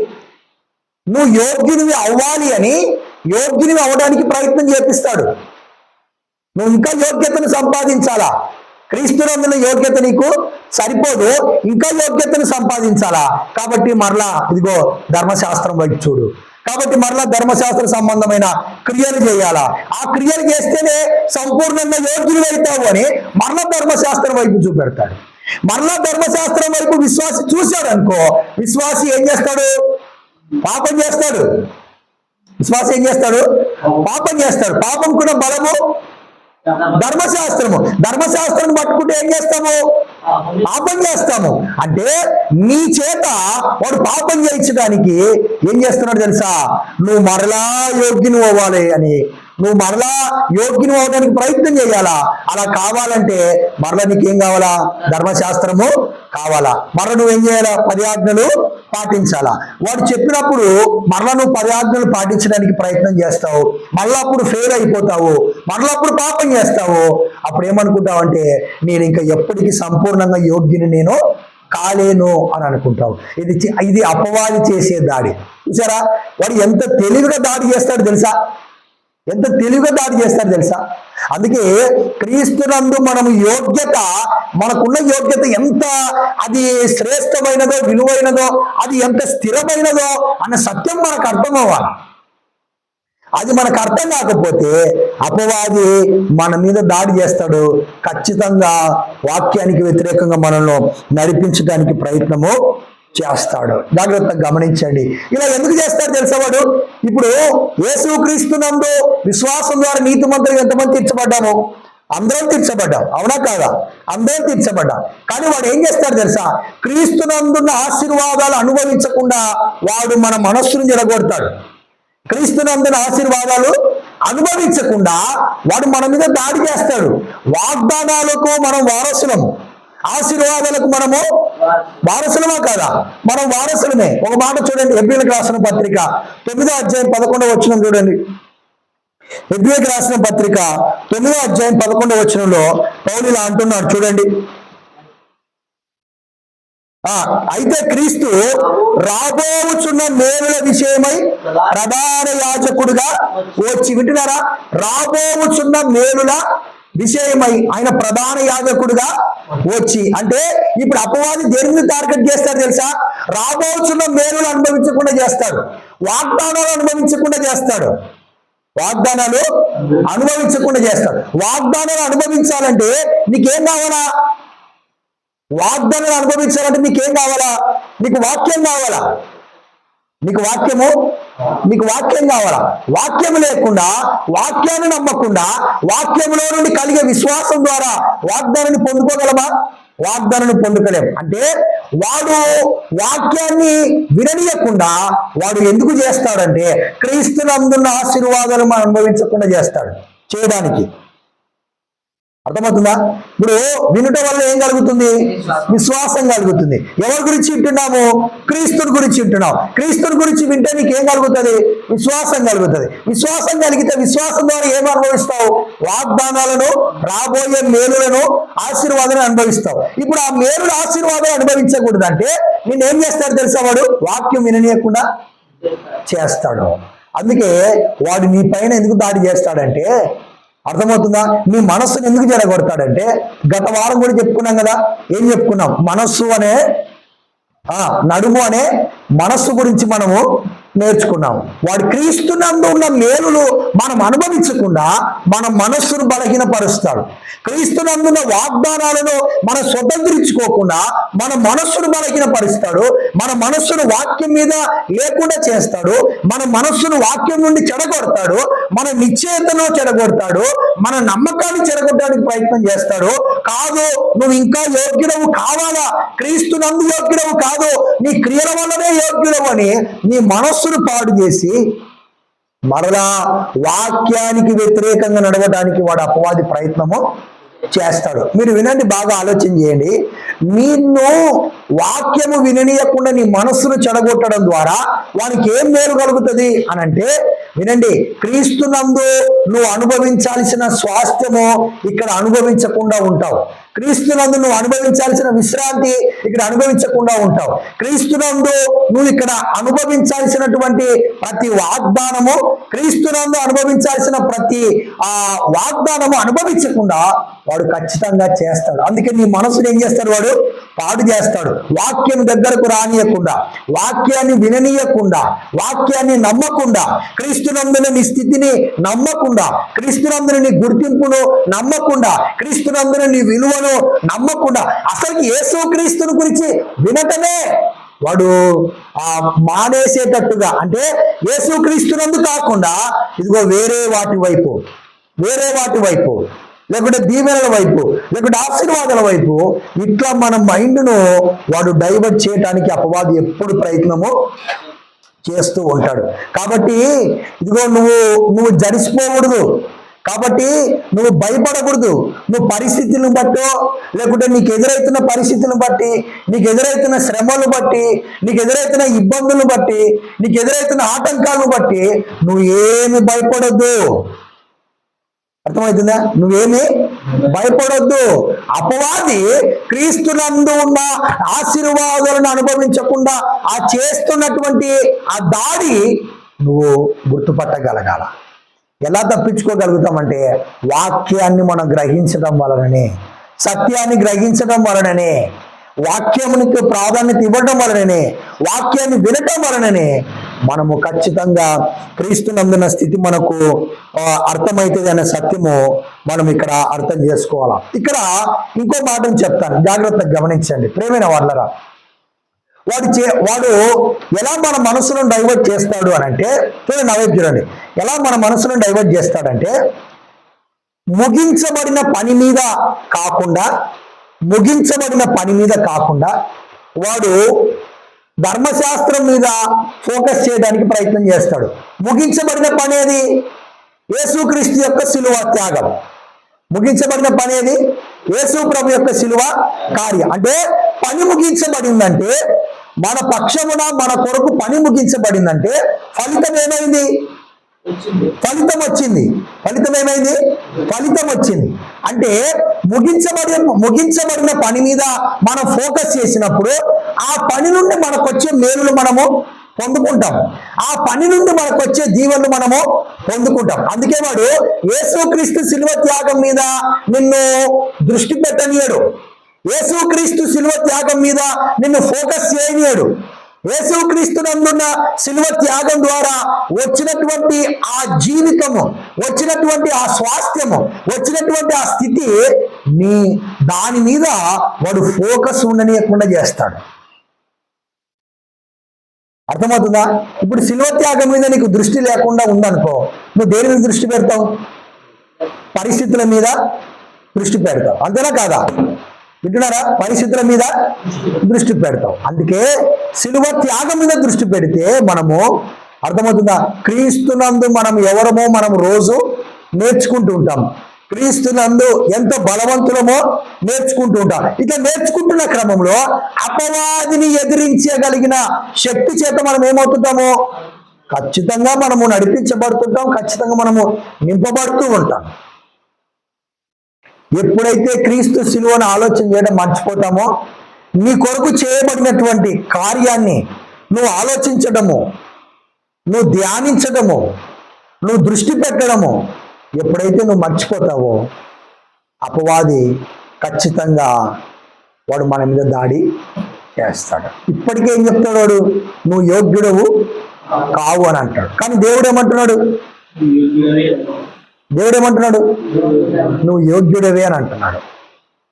నువ్వు యోగ్యునివి అవ్వాలి అని యోగ్యునివి అవ్వడానికి ప్రయత్నం చేపిస్తాడు. నువ్వు ఇంకా యోగ్యతను సంపాదించాలా, క్రీస్తునందున యోగ్యత నీకు సరిపోదు, ఇంకా యోగ్యతను సంపాదించాలా. కాబట్టి మరలా ఇదిగో ధర్మశాస్త్రం వైపు చూడు. కాబట్టి మరలా ధర్మశాస్త్ర సంబంధమైన క్రియలు చేయాలా. ఆ క్రియలు చేస్తేనే సంపూర్ణంగా యోగ్యులు అవుతావు అని మరలా ధర్మశాస్త్రం వైపు చూపెడతాడు. మరలా ధర్మశాస్త్రం వైపు విశ్వాసి చూశాడు అనుకో, విశ్వాసి ఏం చేస్తాడు? పాపం చేస్తాడు. విశ్వాసి ఏం చేస్తాడు? పాపం చేస్తాడు. పాపం కూడా బలము ధర్మశాస్త్రము. ధర్మశాస్త్రం పట్టుకుంటే ఏం చేస్తాము? పాపం చేస్తాము. అంటే నీ చేత వాడు పాపం చేయించడానికి ఏం చేస్తున్నాడు తెలుసా? నువ్వు మరలా యోగ్యుని అవ్వాలి అని, నువ్వు మరలా యోగ్యుని అవ్వడానికి ప్రయత్నం చేయాలా. అలా కావాలంటే మరలా నీకేం కావాలా? ధర్మశాస్త్రము కావాలా. మరలా నువ్వేం చేయాలా? 10 ఆజ్ఞలు పాటించాలా. వాడు చెప్పినప్పుడు మరలా నువ్వు 10 ఆజ్ఞలు పాటించడానికి ప్రయత్నం చేస్తావు, మళ్ళా అప్పుడు ఫెయిల్ అయిపోతావు, మరలా అప్పుడు పాపం చేస్తావు. అప్పుడు ఏమనుకుంటావు అంటే నేను ఇంకా ఎప్పటికీ సంపూర్ణంగా యోగ్యుని నేను కాలేను అని అనుకుంటావు. ఇది అపవాది చేసే దాడి. చూసారా? వాడు ఎంత తెలివిగా దాడి చేస్తాడు తెలుసా? ఎంత తెలివిగా దాడి చేస్తాడు తెలుసా? అందుకే క్రీస్తునందు మనము యోగ్యత, మనకున్న యోగ్యత ఎంత అది శ్రేష్టమైనదో, విలువైనదో, అది ఎంత స్థిరమైనదో అన్న సత్యం మనకు అర్థం అవ్వాలి. అది మనకు అర్థం కాకపోతే అపవాది మన మీద దాడి చేస్తాడు. ఖచ్చితంగా వాక్యానికి వ్యతిరేకంగా మనల్ని నడిపించడానికి ప్రయత్నము చేస్తాడు. జాగ్రత్తగా గమనించండి. ఇలా ఎందుకు చేస్తాడు తెలుసా వాడు? ఇప్పుడు యేసుక్రీస్తునందు విశ్వాసం ద్వారా నీతిమంతులుగా ఎంతమంది తీర్చబడ్డాము? అందరం తీర్చబడ్డాం, అవునా కాదా? అందరం తీర్చబడ్డాం. కానీ వాడు ఏం చేస్తాడు తెలుసా? క్రీస్తునందున్న ఆశీర్వాదాలు అనుభవించకుండా వాడు మన మనస్సును జరగొడతాడు. క్రీస్తునందున ఆశీర్వాదాలు అనుభవించకుండా వాడు మన మీద దాడి చేస్తాడు. వాగ్దానాలకు మనం వారసులము, ఆశీర్వాదాలకు మనము వారసులమా కాదా? మనం వారసులమే. ఒక మాట చూడండి, హెబ్రీయులకు రాసిన పత్రిక 9వ అధ్యాయం 11వ వచనం చూడండి. హెబ్రీయులకు రాసిన పత్రిక 9వ అధ్యాయం 11వ వచనంలో పౌలు ఇలా అంటున్నాడు చూడండి. అయితే క్రీస్తు రాబోచున్న మేలుల విషయమై ప్రధాన యాజకుడుగా వచ్చి, వింటున్నారా? రాబోచున్న మేలుల విషయమై ఆయన ప్రధాన యాజకుడుగా వచ్చి, అంటే ఇప్పుడు అపవాది దేనిని టార్గెట్ చేస్తాడు తెలుసా? రాబోచున్న మేలులు అనుభవించకుండా చేస్తాడు, వాగ్దానాలు అనుభవించకుండా చేస్తాడు, వాగ్దానాలు అనుభవించకుండా చేస్తాడు. వాగ్దానాలు అనుభవించాలంటే నీకేం కావాలా? వాగ్దానాలు అనుభవించాలంటే నీకేం కావాలా? నీకు వాక్యం కావాలా? నీకు వాక్యం కావాలా? వాక్యం లేకుండా, వాక్యాన్ని నమ్మకుండా, వాక్యంలో నుండి కలిగే విశ్వాసం ద్వారా వాగ్దానాన్ని పొందుకోగలమా? వాగ్దానాన్ని పొందుకోలేము. అంటే వాడు వాక్యాన్ని విననీయకుండా వాడు ఎందుకు చేస్తాడంటే క్రీస్తునందున్న ఆశీర్వాదాలు మనం అనుభవించకుండా చేస్తాడు చేయడానికి. అర్థమవుతుందా? ఇప్పుడు వినుట వల్ల ఏం కలుగుతుంది? విశ్వాసం కలుగుతుంది. ఎవరి గురించి వింటున్నాము? క్రీస్తుని గురించి వింటున్నావు. క్రీస్తుని గురించి వింటే నీకు ఏం కలుగుతుంది? విశ్వాసం కలుగుతుంది. విశ్వాసం కలిగితే విశ్వాసం ద్వారా ఏం అనుభవిస్తావు? వాగ్దానాలను, రాబోయే మేలులను, ఆశీర్వాదాలను అనుభవిస్తావు. ఇప్పుడు ఆ మేలుల ఆశీర్వాదం అనుభవించకూడదు అంటే నేనేం చేస్తాడు తెలుసా? వాడు వాక్యం విననీయకుండా చేస్తాడు. అందుకే వాడు నీ పైన ఎందుకు దాడి చేస్తాడంటే, అర్థమవుతుందా? నీ మనస్సును ఎందుకు జరగొడతాడంటే, గత వారం కూడా చెప్పుకున్నాం కదా. ఏం చెప్పుకున్నాం? మనస్సు అనే నడుము అనే మనస్సు గురించి మనము నేర్చుకున్నాం. వాడు క్రీస్తునందు ఉన్న మేలులు మనం అనుభవించకుండా మన మనస్సును బలహీనపరుస్తాడు. క్రీస్తునందున్న వాగ్దానాలను మనం స్వతంత్రించుకోకుండా మన మనస్సును బలహీనపరుస్తాడు. మన మనస్సును వాక్యం మీద లేకుండా చేస్తాడు. మన మనస్సును వాక్యం నుండి చెడగొడతాడు. మన నిశ్చయతను చెడగొడతాడు. మన నమ్మకాన్ని చెడగొట్టడానికి ప్రయత్నం చేస్తాడు. కాదు, నువ్వు ఇంకా యోగ్యుడవు కావాలా? క్రీస్తునందు యోగ్యుడవు కాదు, నీ క్రియల వల్లనే యోగ్యుడవు అని నీ మనస్సును పాడు చేసి మరలా వాక్యానికి వ్యతిరేకంగా నడవడానికి వాడు అపవాది ప్రయత్నము చేస్తాడు. మీరు వినండి, బాగా ఆలోచన చేయండి. నిన్ను వాక్యము విననీయకుండా నీ మనస్సును చెడగొట్టడం ద్వారా వానికి ఏం మేలు కలుగుతుంది అని అంటే, వినండి, క్రీస్తునందు నువ్వు అనుభవించాల్సిన స్వాస్థ్యము ఇక్కడ అనుభవించకుండా ఉంటావు. క్రీస్తునందు నువ్వు అనుభవించాల్సిన విశ్రాంతి ఇక్కడ అనుభవించకుండా ఉంటావు. క్రీస్తునందు నువ్వు ఇక్కడ అనుభవించాల్సినటువంటి ప్రతి వాగ్దానము, క్రీస్తునందు అనుభవించాల్సిన ప్రతి వాగ్దానము అనుభవించకుండా వాడు ఖచ్చితంగా చేస్తాడు. అందుకే నీ మనసుని ఏం చేస్తాడు? వాడు పాడు చేస్తాడు. వాక్యం దగ్గరకు రానియకుండా, వాక్యాన్ని విననీయకుండా, వాక్యాన్ని నమ్మకుండా, క్రీస్తునందున నీ స్థితిని నమ్మకుండా, క్రీస్తునందున నీ గుర్తింపును నమ్మకుండా, క్రీస్తునందున నీ విలువను నమ్మకుండా, అసలు యేసు క్రీస్తుని గురించి వినటమే వాడు మానేసేటట్టుగా, అంటే యేసుక్రీస్తునందు కాకుండా ఇదిగో వేరే వాటి వైపు లేకుంటే దీవెనల వైపు, లేకుంటే ఆశీర్వాదాల వైపు, ఇట్లా మన మైండ్ను వాడు డైవర్ట్ చేయడానికి అపవాది ఎప్పుడు ప్రయత్నము చేస్తూ ఉంటాడు. కాబట్టి ఇదిగో నువ్వు జడిసిపోకూడదు. కాబట్టి నువ్వు భయపడకూడదు. నువ్వు పరిస్థితులను బట్టో, లేకుంటే నీకు ఎదురవుతున్న పరిస్థితులను బట్టి, నీకు ఎదురవుతున్న శ్రమలను బట్టి, నీకు ఎదురవుతున్న ఇబ్బందులను బట్టి, నీకు ఎదురవుతున్న ఆటంకాలను బట్టి నువ్వు ఏమి భయపడొద్దు. అర్థమవుతుందా? నువ్వేమి భయపడొద్దు. అపవాది క్రీస్తునందు ఉన్న ఆశీర్వాదాలను అనుభవించకుండా చేస్తున్నటువంటి ఆ దాడి నువ్వు గుర్తుపట్టగలగాల. ఎలా తప్పించుకోగలుగుతామంటే వాక్యాన్ని మనం గ్రహించడం వలననే, సత్యాన్ని గ్రహించడం వలననే, వాక్యమునికి ప్రాధాన్యత ఇవ్వడం వలననే, వాక్యాన్ని వినటం వలననే మనము ఖచ్చితంగా క్రీస్తునందున స్థితి మనకు అర్థమవుతుంది అనే సత్యము మనం ఇక్కడ అర్థం చేసుకోవాలా. ఇక్కడ ఇంకో మాటను చెప్తాను, జాగ్రత్తగా గమనించండి ప్రియమైన వాళ్ళరా. వాడు ఎలా మన మనసును డైవర్ట్ చేస్తాడు అని అంటే, చూడండి, ఎలా మన మనసును డైవర్ట్ చేస్తాడంటే, ముగించబడిన పని మీద కాకుండా వాడు ధర్మశాస్త్రం మీద ఫోకస్ చేయడానికి ప్రయత్నం చేస్తాడు. ముగించబడిన పని ఏది? యేసుక్రీస్తు యొక్క శిలువ త్యాగం. ముగించబడిన పని ఏది? యేసు ప్రభు యొక్క శిలువ కార్యం. అంటే పని ముగించబడిందంటే, మన పక్షమున మన కొరకు పని ముగించబడిందంటే ఫలితం ఏమైంది? ఫలితం వచ్చింది. అంటే ముగించబడిన పని మీద మనం ఫోకస్ చేసినప్పుడు ఆ పని నుండి మనకు వచ్చే మేలులు మనము పొందుకుంటాం. ఆ పని నుండి మనకు వచ్చే దీవెనలు మనము పొందుకుంటాం. అందుకే వాడు యేసుక్రీస్తు శిలువ త్యాగం మీద నిన్ను దృష్టి పెట్టనీయడు. యేసుక్రీస్తు శిలువ త్యాగం మీద నిన్ను ఫోకస్ చేయనీయడు. యేసుక్రీస్తునందున్న శిలువ త్యాగం ద్వారా వచ్చినటువంటి ఆ జీవితము, వచ్చినటువంటి ఆ స్వాస్థ్యము, వచ్చినటువంటి ఆ స్థితి దాని మీద వాడు ఫోకస్ ఉండనీయకుండా చేస్తాడు. అర్థమవుతుందా? ఇప్పుడు శిలువ త్యాగం మీద నీకు దృష్టి లేకుండా ఉందనుకో, నువ్వు దేని మీద దృష్టి పెడతావు? పరిస్థితుల మీద దృష్టి పెడతావు. అంతేనా కాదా? వింటున్నారా? పరిస్థితుల మీద దృష్టి పెడతాం. అందుకే శిలువ త్యాగం మీద దృష్టి పెడితే మనము, అర్థమవుతుందా, క్రీస్తునందు మనం ఎవరమో మనం రోజు నేర్చుకుంటూ ఉంటాం. క్రీస్తునందు ఎంత బలవంతులమో నేర్చుకుంటూ ఉంటాం. ఇట్లా నేర్చుకుంటున్న క్రమంలో అపవాదిని ఎదిరించగలిగిన శక్తి చేత మనం ఏమవుతుంటాము? ఖచ్చితంగా మనము నడిపించబడుతుంటాం, ఖచ్చితంగా మనము నింపబడుతూ ఉంటాం. ఎప్పుడైతే క్రీస్తు శిలువను ఆలోచన చేయడం మర్చిపోతామో, నీ కొరకు చేయబడినటువంటి కార్యాన్ని నువ్వు ఆలోచించడము, నువ్వు ధ్యానించడము, నువ్వు దృష్టి పెట్టడము ఎప్పుడైతే నువ్వు మర్చిపోతావో, అపవాది ఖచ్చితంగా వాడు మన మీద దాడి చేస్తాడు. ఇప్పటికే ఏం చెప్తాడు వాడు? నువ్వు యోగ్యుడవు కావు అని అంటాడు. కానీ దేవుడు ఏమంటున్నాడు? నువ్వు యోగ్యుడవే అని అంటున్నాడు.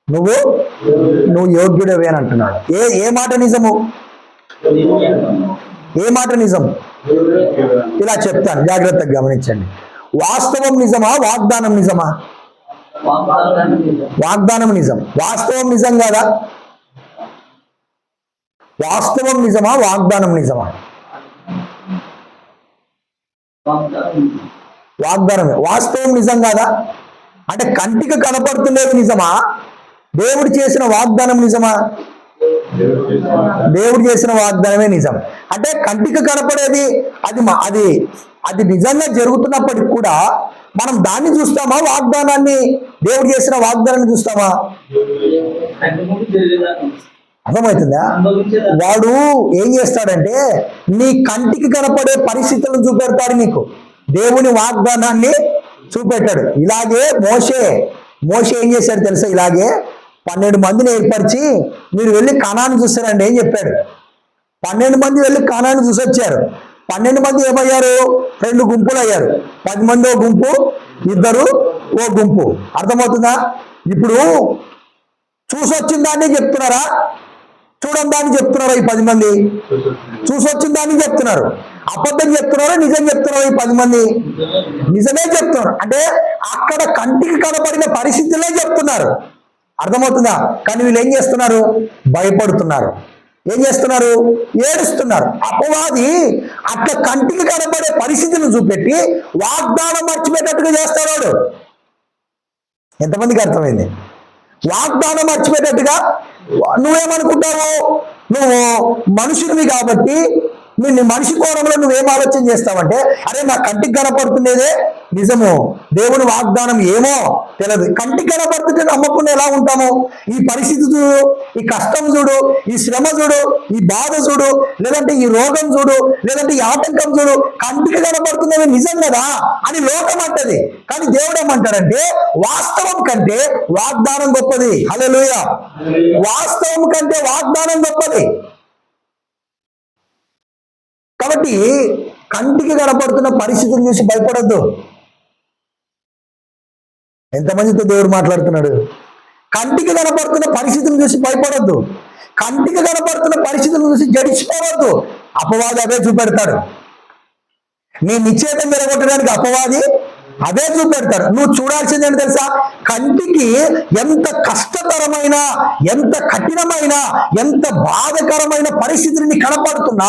నువ్వు యోగ్యుడవే అని అంటున్నాడు. ఏ మాట నిజము? ఇలా చెప్తాను, జాగ్రత్తగా గమనించండి. వాస్తవం నిజమా? వాగ్దానం నిజమా? వాగ్దానం నిజం. వాస్తవం నిజం కాదా? వాస్తవం నిజమా? వాగ్దానం నిజమా? వాగ్దానమే. వాస్తవం నిజం కాదా? అంటే కంటికి కనపడుతున్నది నిజమా? దేవుడు చేసిన వాగ్దానం నిజమా? దేవుడు చేసిన వాగ్దానమే నిజం. అంటే కంటికి కనపడేది అది అది నిజంగా జరుగుతున్నప్పటికి కూడా మనం దాన్ని చూస్తామా? వాగ్దానాన్ని, దేవుడు చేసిన వాగ్దానాన్ని చూస్తామా? అర్థమవుతుందా? వాడు ఏం చేస్తాడంటే నీ కంటికి కనపడే పరిస్థితులను చూపెడతాడు, నీకు దేవుని వాగ్దానాన్ని చూపెట్టాడు. ఇలాగే మోషే ఏం చేశాడు తెలుసా? ఇలాగే 12 మందిని ఏర్పరిచి మీరు వెళ్ళి కనాను చూస్తారండి ఏం చెప్పాడు. 12 మంది వెళ్ళి కనాను చూసొచ్చారు. 12 మంది ఏమయ్యారు? 2 గుంపులు అయ్యారు. 10 మంది ఓ గుంపు, 2 ఓ గుంపు. అర్థమవుతుందా? ఇప్పుడు చూసొచ్చిన దాన్ని చెప్తున్నారా, చూడని దాన్ని చెప్తున్నారా? ఈ 10 మంది చూసొచ్చిన దాన్ని చెప్తున్నారు. అబద్ధం చెప్తున్నారా, నిజం చెప్తున్నారా? ఈ 10 మంది నిజమే చెప్తున్నారు. అంటే అక్కడ కంటికి కనబడిన పరిస్థితులే చెప్తున్నారు. అర్థమవుతుందా? కానీ వీళ్ళు ఏం చేస్తున్నారు? భయపడుతున్నారు. ఏం చేస్తున్నారు? ఏడుస్తున్నారు. అపవాది అట్లా కంటికి కనబడే పరిస్థితులను చూపెట్టి వాగ్దానం మర్చిపోయేటట్టుగా చేస్తాడు. ఎంతమందికి అర్థమైంది? వాగ్దానం మర్చిపోయేటట్టుగా. నువ్వేమనుకుంటావు? నువ్వు మనుషుడివి కాబట్టి నీ మనిషి కోణంలో నువ్వేం ఆలోచన చేస్తావంటే, అరే నా కంటికి కనపడుతుండేదే నిజము, దేవుని వాగ్దానం ఏమో తెలియదు. కంటికి కనపడుతుంటే నమ్మకుండా ఎలా ఉంటాము? ఈ పరిస్థితి చూడు, ఈ కష్టం చూడు, ఈ శ్రమ చూడు, ఈ బాధ చూడు, లేదంటే ఈ రోగం చూడు, లేదంటే ఈ ఆటంకం చూడు, కంటికి కనపడుతున్నది నిజం కదా అని లోకం అంటది. కానీ దేవుడు ఏమంటాడంటే వాస్తవం కంటే వాగ్దానం గొప్పది. హల్లెలూయా! వాస్తవం కంటే వాగ్దానం గొప్పది. కాబట్టి కంటికి కనపడుతున్న పరిస్థితులు చూసి భయపడద్దు. ఎంతమందితో దేవుడు మాట్లాడుతున్నాడు? కంటికి కనపడుతున్న పరిస్థితులను చూసి భయపడద్దు. కంటికి కనపడుతున్న పరిస్థితులను చూసి జడిచిపోవద్దు. అపవాది అదే చూపెడతాడు. నీ నిశ్చయితం జరగొట్టడానికి అపవాది అదే చూపెడతాడు. నువ్వు చూడాల్సింది ఏంటి తెలుసా? కంటికి ఎంత కష్టతరమైన, ఎంత కఠినమైన, ఎంత బాధకరమైన పరిస్థితులని కనపడుతున్నా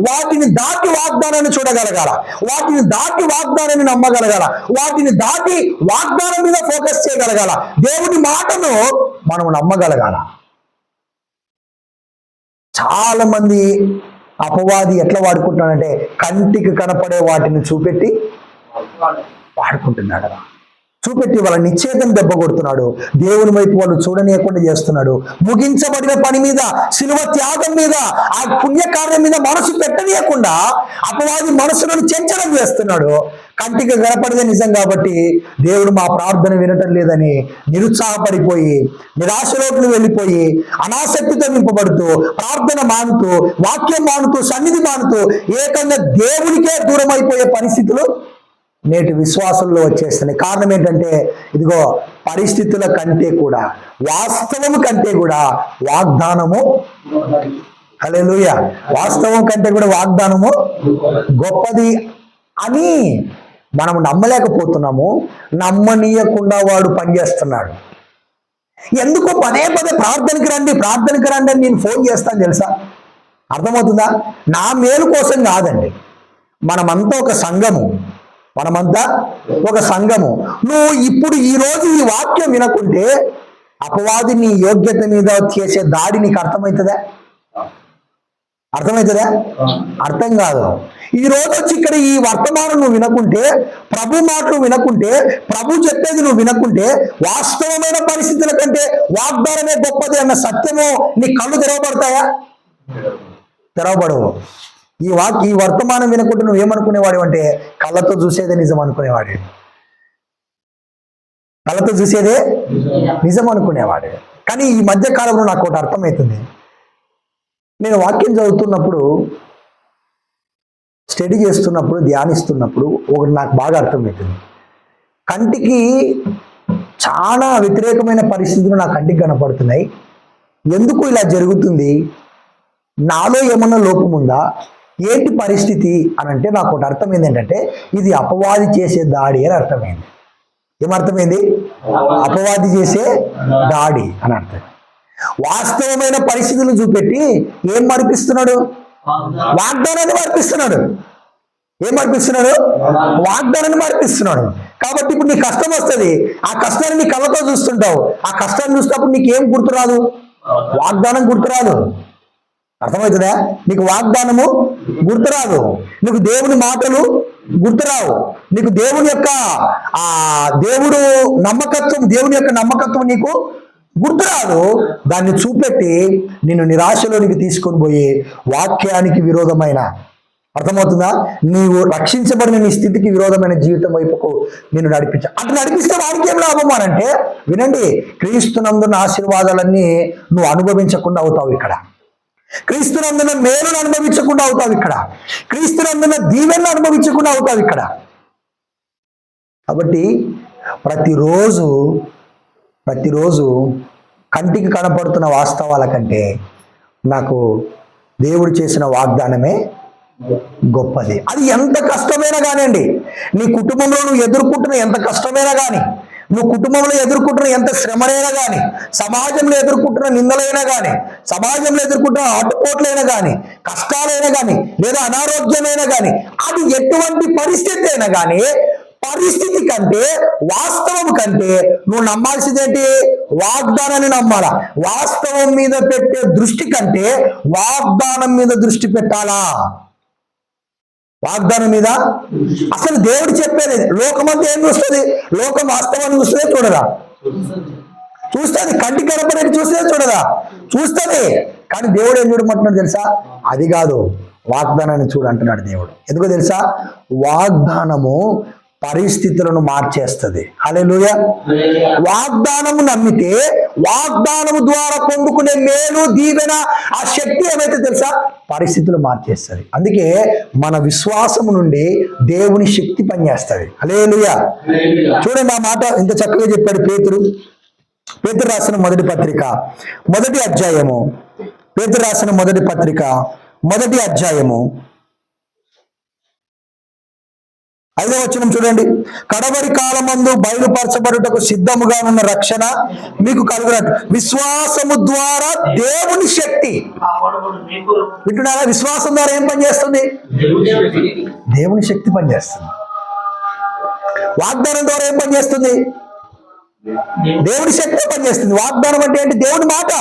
వాటిని దాటి వాగ్దానాన్ని చూడగలగాల, వాటిని దాటి వాగ్దానాన్ని నమ్మగలగాల, వాటిని దాటి వాగ్దానం మీద ఫోకస్ చేయగలగాల. దేవుని మాటను మనం నమ్మగలగాల. చాలా మంది అపవాది ఎట్లా వాడుకుంటున్నాడంటే కంటికి కనపడే వాటిని చూపెట్టి వాడుకుంటున్నాడు. చూపెట్టి వాళ్ళ నిశ్చేతం దెబ్బ కొడుతున్నాడు. దేవుని వైపు వాళ్ళు చూడనీయకుండా చేస్తున్నాడు. ముగించబడిన పని మీద, శిలువ త్యాగం మీద, ఆ పుణ్యకార్యం మీద మనసు పెట్టనీయకుండా అపవాది మనసులను చెంచడం చేస్తున్నాడు. కంటికి కనపడదే నిజం కాబట్టి దేవుడు మా ప్రార్థన వినటం లేదని నిరుత్సాహపడిపోయి, నిరాశలోకి వెళ్ళిపోయి, అనాసక్తితో నింపబడుతూ, ప్రార్థన మానుతూ, వాక్యం మానుతూ, సన్నిధి మానుతూ ఏకంగా దేవునికే దూరం అయిపోయే పరిస్థితులు నేటి విశ్వాసంలో వచ్చేస్తున్నాయి. కారణం ఏంటంటే ఇదిగో పరిస్థితుల కంటే కూడా, వాస్తవం కంటే కూడా వాగ్దానము, హల్లెలూయా, వాస్తవం కంటే కూడా వాగ్దానము గొప్పది అని మనం నమ్మలేకపోతున్నాము. నమ్మనీయకుండా వాడు పనిచేస్తున్నాడు. ఎందుకు పదే ప్రార్థనకి రండి అని నేను ఫోన్ చేస్తాను తెలుసా? అర్థమవుతుందా? నా మేలు కోసం కాదండి. మనమంతా ఒక సంఘము. నువ్వు ఇప్పుడు ఈ రోజు ఈ వాక్యం వినకుంటే అపవాది నీ యోగ్యత మీద చేసే దాడి నీకు అర్థమవుతుందా? అర్థం కాదు. ఈ రోజు వచ్చి ఇక్కడ ఈ వర్తమానం నువ్వు వినకుంటే, ప్రభు మాటలు వినకుంటే, ప్రభు చెప్పేది నువ్వు వినకుంటే, వాస్తవమైన పరిస్థితుల కంటే వాగ్దానమే గొప్పది అన్న సత్యము నీ కళ్ళు తెరవబడతాయా? తెరవబడవు. ఈ వర్తమానం వినకుంటే నువ్వేమనుకునేవాడు అంటే కళ్ళతో చూసేదే నిజం అనుకునేవాడు. కానీ ఈ మధ్య కాలంలో నాకు ఒకటి అర్థమవుతుంది. నేను వాక్యం చదువుతున్నప్పుడు, స్టడీ చేస్తున్నప్పుడు, ధ్యానిస్తున్నప్పుడు ఒకటి నాకు బాగా అర్థమవుతుంది. కంటికి చాలా వ్యతిరేకమైన పరిస్థితులు నా కంటికి కనపడుతున్నాయి. ఎందుకు ఇలా జరుగుతుంది? నాలో ఏమన్నా లోపం ఉందా? ఏంటి పరిస్థితి అని అంటే నాకు ఒకటి అర్థమైంది. ఏంటంటే ఇది అపవాది చేసే దాడి అని అర్థమైంది. ఏమర్థమైంది? అపవాది చేసే దాడి అని అర్థం. వాస్తవమైన పరిస్థితులను చూపెట్టి ఏం మరిపిస్తున్నాడు? వాగ్దానాన్ని మరిపిస్తున్నాడు. ఏం మార్పిస్తున్నాడు? వాగ్దానాన్ని మార్పిస్తున్నాడు. కాబట్టి ఇప్పుడు నీ కష్టం వస్తుంది, ఆ కష్టాన్ని నీ కళ్ళతో చూస్తుంటావు. ఆ కష్టాన్ని చూసినప్పుడు నీకేం గుర్తురాదు? వాగ్దానం గుర్తురాదు. అర్థమవుతుందా? నీకు వాగ్దానము గుర్తురాదు, నీకు దేవుని మాటలు గుర్తురావు, నీకు దేవుని యొక్క దేవుడు నమ్మకత్వం, దేవుని యొక్క నమ్మకత్వం నీకు గుర్తురాదు. దాన్ని చూపెట్టి నిన్ను నిరాశలోనికి తీసుకొని పోయి వాక్యానికి విరోధమైన, అర్థమవుతుందా, నీవు రక్షించబడిన నీ స్థితికి విరోధమైన జీవితం వైపుకు నిన్ను అట్లా నడిపిస్తే వాడికి ఏం లాభం అనంటే, వినండి, క్రీస్తునందున్న ఆశీర్వాదాలన్నీ నువ్వు అనుభవించకుండా అవుతావు ఇక్కడ. క్రీస్తునందున మేలును అనుభవించకుండా అవుతావు ఇక్కడ. క్రీస్తునందున దీవెనను అనుభవించకుండా అవుతావు ఇక్కడ. కాబట్టి ప్రతిరోజు కంటికి కనపడుతున్న వాస్తవాల కంటే నాకు దేవుడు చేసిన వాగ్దానమే గొప్పది. అది ఎంత కష్టమైనా కానివ్వండి, నీ కుటుంబంలో నువ్వు ఎదుర్కొంటున్న ఎంత కష్టమైనా కానీ, నువ్వు కుటుంబంలో ఎదుర్కొంటున్న ఎంత శ్రమనైనా కానీ, సమాజంలో ఎదుర్కొంటున్న నిందలైనా కానీ, సమాజంలో ఎదుర్కొంటున్న ఆటుపోట్లైనా కానీ, కష్టాలైనా కానీ, లేదా అనారోగ్యమైనా కానీ, అది ఎటువంటి పరిస్థితి అయినా కానీ, పరిస్థితి కంటే వాస్తవం కంటే నువ్వు నమ్మాల్సిందేంటి? వాగ్దానాన్ని నమ్మాలా. వాస్తవం మీద పెట్టే దృష్టి కంటే వాగ్దానం మీద దృష్టి పెట్టాలా. వాగ్దానం మీద అసలు దేవుడు చెప్పేది. లోకమంతా ఏం చూస్తుంది? లోకం వాస్తవాన్ని చూస్తే చూడదా? చూస్తుంది. కంటికి కనపడేది చూస్తే చూడదా? చూస్తుంది. కానీ దేవుడు ఏం చూడమంటున్నాడు తెలుసా? అది కాదు, వాగ్దానాన్ని చూడు అంటున్నాడు దేవుడు. ఎందుకో తెలుసా? వాగ్దానము పరిస్థితులను మార్చేస్తుంది. హల్లెలూయా. వాగ్దానము నమ్మితే వాగ్దానము ద్వారా పొందుకునే మేలు, దీవెన, ఆ శక్తి ఏమైతే తెలుసా? పరిస్థితులు మార్చేస్తుంది. అందుకే మన విశ్వాసము నుండి దేవుని శక్తి పనిచేస్తుంది. హల్లెలూయా. చూడండి, ఆ మాట ఇంత చక్కగా చెప్పాడు పేతురు. పేతురు రాసిన మొదటి పత్రిక మొదటి అధ్యాయము, పేతురు రాసిన మొదటి పత్రిక మొదటి అధ్యాయము 5వ వచనం చూడండి. కడవరి కాలమందు బయలుపరచబడుటకు సిద్ధముగా ఉన్న రక్షణ మీకు కలుగునట్టు విశ్వాసము ద్వారా దేవుని శక్తి. వింటున్నారా? విశ్వాసం ద్వారా ఏం పనిచేస్తుంది? దేవుని శక్తి పనిచేస్తుంది. వాగ్దానం ద్వారా ఏం పనిచేస్తుంది? దేవుని శక్తి పనిచేస్తుంది. వాగ్దానం అంటే ఏంటి? దేవుని మాట.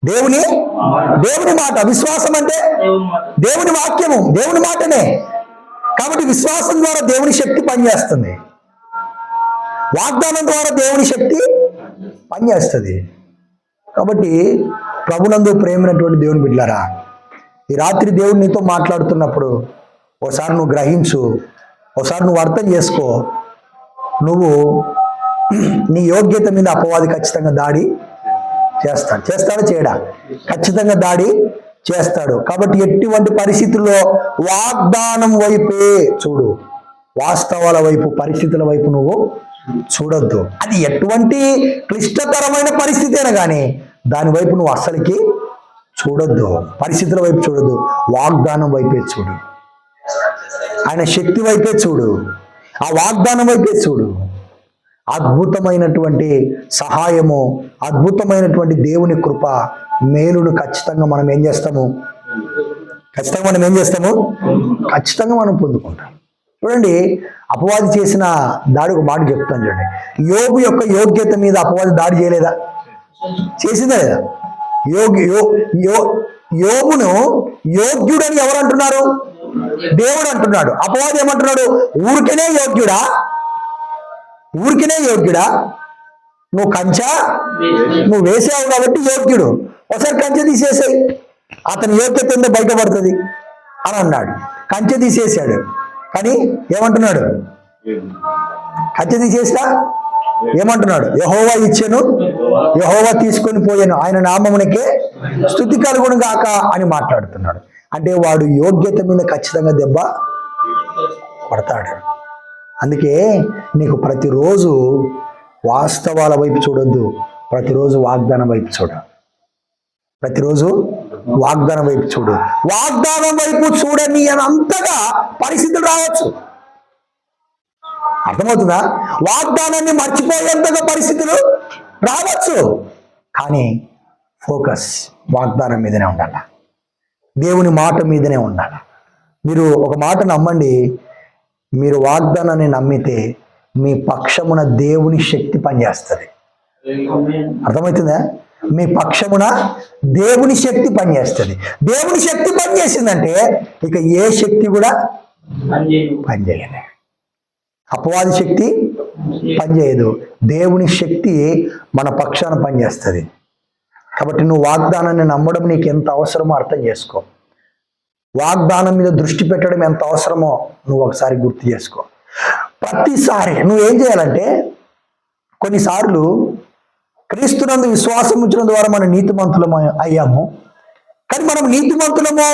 దేవుని మాట. విశ్వాసం అంటే దేవుని వాక్యము, దేవుని మాటనే. కాబట్టి విశ్వాసం ద్వారా దేవుని శక్తి పనిచేస్తుంది, వాగ్దానం ద్వారా దేవుని శక్తి పనిచేస్తుంది. కాబట్టి ప్రభునందు ప్రేమైనటువంటి దేవుని బిడ్డలారా, ఈ రాత్రి దేవుడు నీతో మాట్లాడుతున్నప్పుడు ఒకసారి నువ్వు గ్రహించు, ఒకసారి నువ్వు అర్థం చేసుకో. నువ్వు నీ యోగ్యత మీద అపవాది ఖచ్చితంగా దాడి చేస్తాడు చేయడా? ఖచ్చితంగా దాడి చేస్తాడు. కాబట్టి ఎటువంటి పరిస్థితుల్లో వాగ్దానం వైపే చూడు, వాస్తవాల వైపు, పరిస్థితుల వైపు నువ్వు చూడొద్దు. అది ఎటువంటి క్లిష్టతరమైన పరిస్థితి అయినా కానీ దాని వైపు నువ్వు అస్సలకి చూడొద్దు. పరిస్థితుల వైపు చూడొద్దు, వాగ్దానం వైపే చూడు. ఆయన శక్తి వైపే చూడు, ఆ వాగ్దానం వైపే చూడు. అద్భుతమైనటువంటి సహాయము, అద్భుతమైనటువంటి దేవుని కృప, మేలును ఖచ్చితంగా మనం ఏం చేస్తాము? ఖచ్చితంగా మనం పొందుకుంటాం. చూడండి, అపవాది చేసిన దాడి ఒక మాట చెప్తాను చూడండి. యోబు యొక్క యోగ్యత మీద అపవాది దాడి చేయలేదా? చేసిందా లేదా? యోబును యోగ్యుడని ఎవరు అంటున్నారు? దేవుడు అంటున్నాడు. అపవాది ఏమంటున్నాడు? ఊరికనే యోగ్యుడా? నువ్వు వేసావు కాబట్టి యోగ్యుడు, ఒకసారి కంచె తీసేసాయి, అతని యోగ్యత ఏందో బయటపడుతుంది అని అన్నాడు. కంచె తీసేసాడు. కానీ ఏమంటున్నాడు? కంచె తీసేస్తా ఏమంటున్నాడు? యెహోవా ఇచ్చెను, యెహోవా తీసుకొని పోయాను, ఆయన నామమునకే స్తుతి కలుగును గాక అని మాట్లాడుతున్నాడు. అంటే వాడు యోగ్యత మీద ఖచ్చితంగా దెబ్బ పడతాడు. అందుకే నీకు ప్రతిరోజు వాస్తవాల వైపు చూడొద్దు, ప్రతిరోజు వాగ్దానం వైపు చూడు. వాగ్దానం వైపు చూడని అంతగా పరిస్థితులు రావచ్చు. అర్థమవుతుందా? వాగ్దానాన్ని మర్చిపోయేంతగా పరిస్థితులు రావచ్చు. కానీ ఫోకస్ వాగ్దానం మీదనే ఉండాలి, దేవుని మాట మీదనే ఉండాలి. మీరు ఒక మాట నమ్మండి, మీరు వాగ్దానాన్ని నమ్మితే మీ పక్షమున దేవుని శక్తి పనిచేస్తుంది. అర్థమవుతుందా? మీ పక్షమున దేవుని శక్తి పనిచేస్తుంది. దేవుని శక్తి పనిచేసిందంటే ఇక ఏ శక్తి కూడా పనిచేయదు. అపవాది శక్తి పనిచేయదు, దేవుని శక్తి మన పక్షాన పనిచేస్తుంది. కాబట్టి నువ్వు వాగ్దానాన్ని నమ్మడం నీకు ఎంత అవసరమో అర్థం చేసుకో. వాగ్దానం మీద దృష్టి పెట్టడం ఎంత అవసరమో నువ్వు ఒకసారి గుర్తు చేసుకో. ప్రతిసారి నువ్వేం చేయాలంటే, కొన్నిసార్లు క్రీస్తునందు విశ్వాసం ఉంచడం ద్వారా మనం నీతిమంతులము అయ్యాము, కానీ మనం నీతిమంతులము